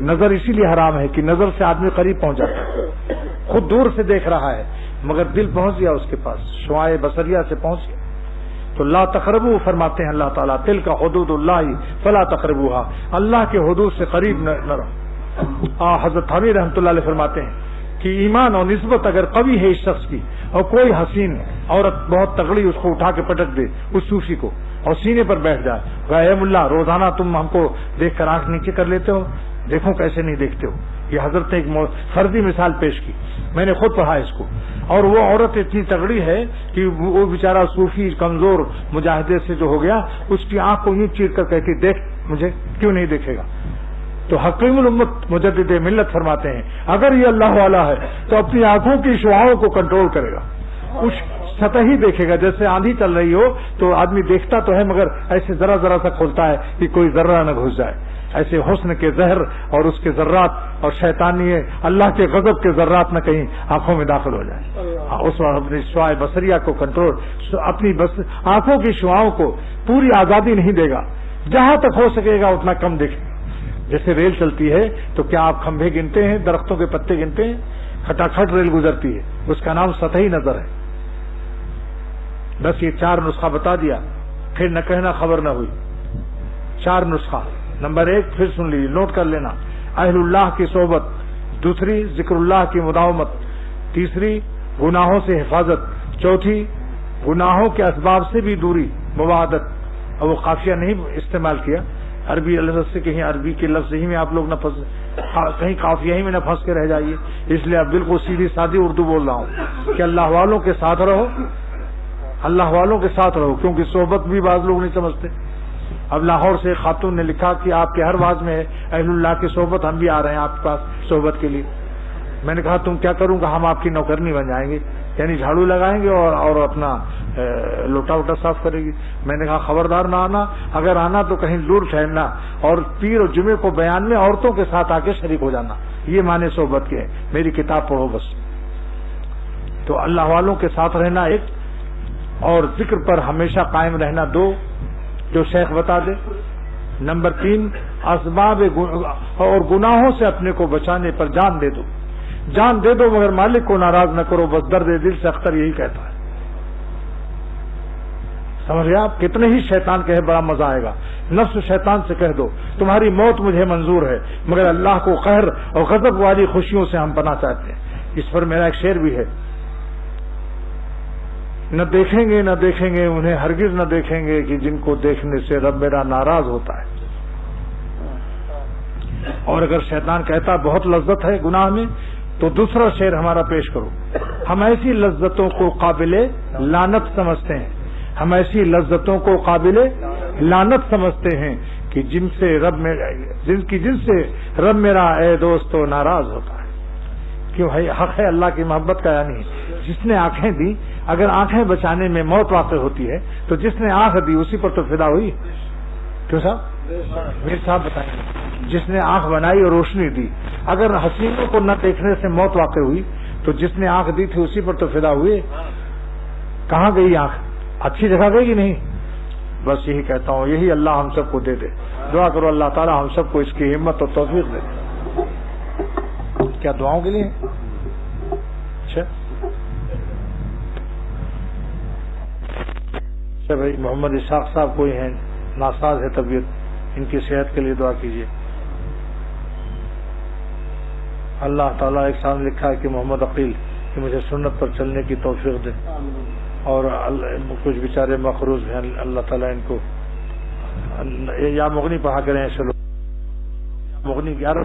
نظر اسی لیے حرام ہے کہ نظر سے آدمی قریب پہنچ جاتا ہے، خود دور سے دیکھ رہا ہے مگر دل پہنچ گیا اس کے پاس، شعاع بصریہ سے پہنچ گیا. تو لا تقربوا فرماتے ہیں اللہ تعالیٰ، تلک حدود اللہ فلا تقربوها، اللہ کے حدود سے قریب نہ رہو. حضرت حمید رحمۃ اللہ علیہ فرماتے ہیں کہ ایمان اور نسبت اگر قوی ہے اس شخص کی اور کوئی حسین عورت بہت تگڑی اس کو اٹھا کے پٹک دے اس صوفی کو اور سینے پر بیٹھ جائے، اے ملا روزانہ تم ہم کو دیکھ کر آنکھ نیچے کر لیتے ہو، دیکھو کیسے نہیں دیکھتے ہو. یہ حضرت نے ایک فرضی مثال پیش کی، میں نے خود پڑھا اس کو. اور وہ عورت اتنی تگڑی ہے کہ وہ بیچارہ صوفی کمزور مجاہدے سے جو ہو گیا، اس کی آنکھ کو یوں چیر کر کہتی دیکھ مجھے، کیوں نہیں دیکھے گا. تو حکیم الامت مجدد ملت فرماتے ہیں اگر یہ اللہ والا ہے تو اپنی آنکھوں کی شعاعوں کو کنٹرول کرے گا. کچھ سطحی دیکھے گا، جیسے آندھی چل رہی ہو تو آدمی دیکھتا تو ہے مگر ایسے ذرا ذرا سا کھولتا ہے کہ کوئی ذرہ نہ گھس جائے. ایسے حسن کے زہر اور اس کے ذرات اور شیطانی اللہ کے غضب کے ذرات نہ کہیں آنکھوں میں داخل ہو جائے. اس وقت اپنی شعاع بصریہ کو کنٹرول، اپنی آنکھوں کی شعاؤں کو پوری آزادی نہیں دے گا، جہاں تک ہو سکے گا اتنا کم دیکھے. جیسے ریل چلتی ہے تو کیا آپ کھمبے گنتے ہیں، درختوں کے پتے گنتے ہیں؟ کھٹاکھٹ ریل گزرتی ہے، اس کا نام سطحی نظر ہے. بس یہ 4 نسخہ بتا دیا، پھر نہ کہنا خبر نہ ہوئی. 4 نسخہ. نمبر 1 پھر سن لیجیے، نوٹ کر لینا، اہل اللہ کی صحبت. دوسری ذکر اللہ کی مداومت. تیسری گناہوں سے حفاظت. چوتھی گناہوں کے اسباب سے بھی دوری، مباعدت. اور وہ قافیہ نہیں استعمال کیا، عربی لفظ سے کہیں عربی کے لفظ ہی میں آپ لوگ نہ کہیں قافیہ ہی میں نہ پھنس کے رہ جائیے. اس لیے اب بالکل سیدھی سادھی اردو بول رہا ہوں کہ اللہ والوں کے ساتھ رہو، اللہ والوں کے ساتھ رہو، کیونکہ صحبت بھی بعض لوگ نہیں سمجھتے. اب لاہور سے خاتون نے لکھا کہ آپ کے ہر واز میں ہے اہل اللہ کی صحبت، ہم بھی آ رہے ہیں آپ کے پاس صحبت کے لیے. میں نے کہا تم کیا کروں گا، ہم آپ کی نوکرنی بن جائیں گے، یعنی جھاڑو لگائیں گے اور اپنا لوٹا ووٹا صاف کرے گی. میں نے کہا خبردار نہ آنا، اگر آنا تو کہیں دور ٹھہرنا اور پیر اور جمعے کو بیان میں عورتوں کے ساتھ آ کے شریک ہو جانا. یہ معنی صحبت کے ہیں. میری کتاب پڑھو بس. تو اللہ والوں کے ساتھ رہنا 1، اور ذکر پر ہمیشہ قائم رہنا 2، جو شیخ بتا دے. نمبر 3 اسباب اور گناہوں سے اپنے کو بچانے پر جان دے دو. جان دے دو مگر مالک کو ناراض نہ کرو، بس درد دل سے اختر یہی کہتا ہے. سمجھ گئے آپ؟ کتنے ہی شیطان کہے بڑا مزہ آئے گا. نفس شیطان سے کہہ دو تمہاری موت مجھے منظور ہے مگر اللہ کو قہر اور غضب والی خوشیوں سے ہم پناہ چاہتے ہیں. اس پر میرا ایک شعر بھی ہے، نہ دیکھیں گے نہ دیکھیں گے انہیں ہرگز نہ دیکھیں گے کہ جن کو دیکھنے سے رب میرا ناراض ہوتا ہے. اور اگر شیطان کہتا بہت لذت ہے گناہ میں تو دوسرا شعر ہمارا پیش کرو. ہم ایسی لذتوں کو قابل لعنت سمجھتے ہیں، ہم ایسی لذتوں کو قابل لعنت سمجھتے ہیں کہ جن سے رب میرا اے دوستو ناراض ہوتا ہے. کیوں ہے؟ حق ہے اللہ کی محبت کا. یعنی جس نے آنکھیں دی، اگر آنکھیں بچانے میں موت واقع ہوتی ہے تو جس نے آنکھ دی اسی پر تو فدا ہوئی. کیوں صاحب؟ میر صاحب بتائیں. جس نے آنکھ بنائی اور روشنی دی، اگر حسینوں کو نہ دیکھنے سے موت واقع ہوئی تو جس نے آنکھ دی تھی اسی پر تو فدا ہوئے. کہاں گئی آنکھ؟ اچھی جگہ گئی کہ نہیں؟ بس یہی کہتا ہوں، یہی اللہ ہم سب کو دے دے. دعا کرو اللہ تعالی ہم سب کو اس کی ہمت اور توفیق دے. کیا دعاؤں کے لیے؟ اچھا بھائی محمد اسحاق صاحب کوئی ہیں ناساز ہے طبیعت، ان کی صحت کے لیے دعا کیجیے. اللہ تعالیٰ ایک ساتھ لکھا ہے کہ محمد عقیل کہ مجھے سنت پر چلنے کی توفیق دے، اور کچھ بیچارے مقروض ہیں، اللہ تعالیٰ ان کو یا مغنی پڑھا کریں ایسے لوگ، مغنی 11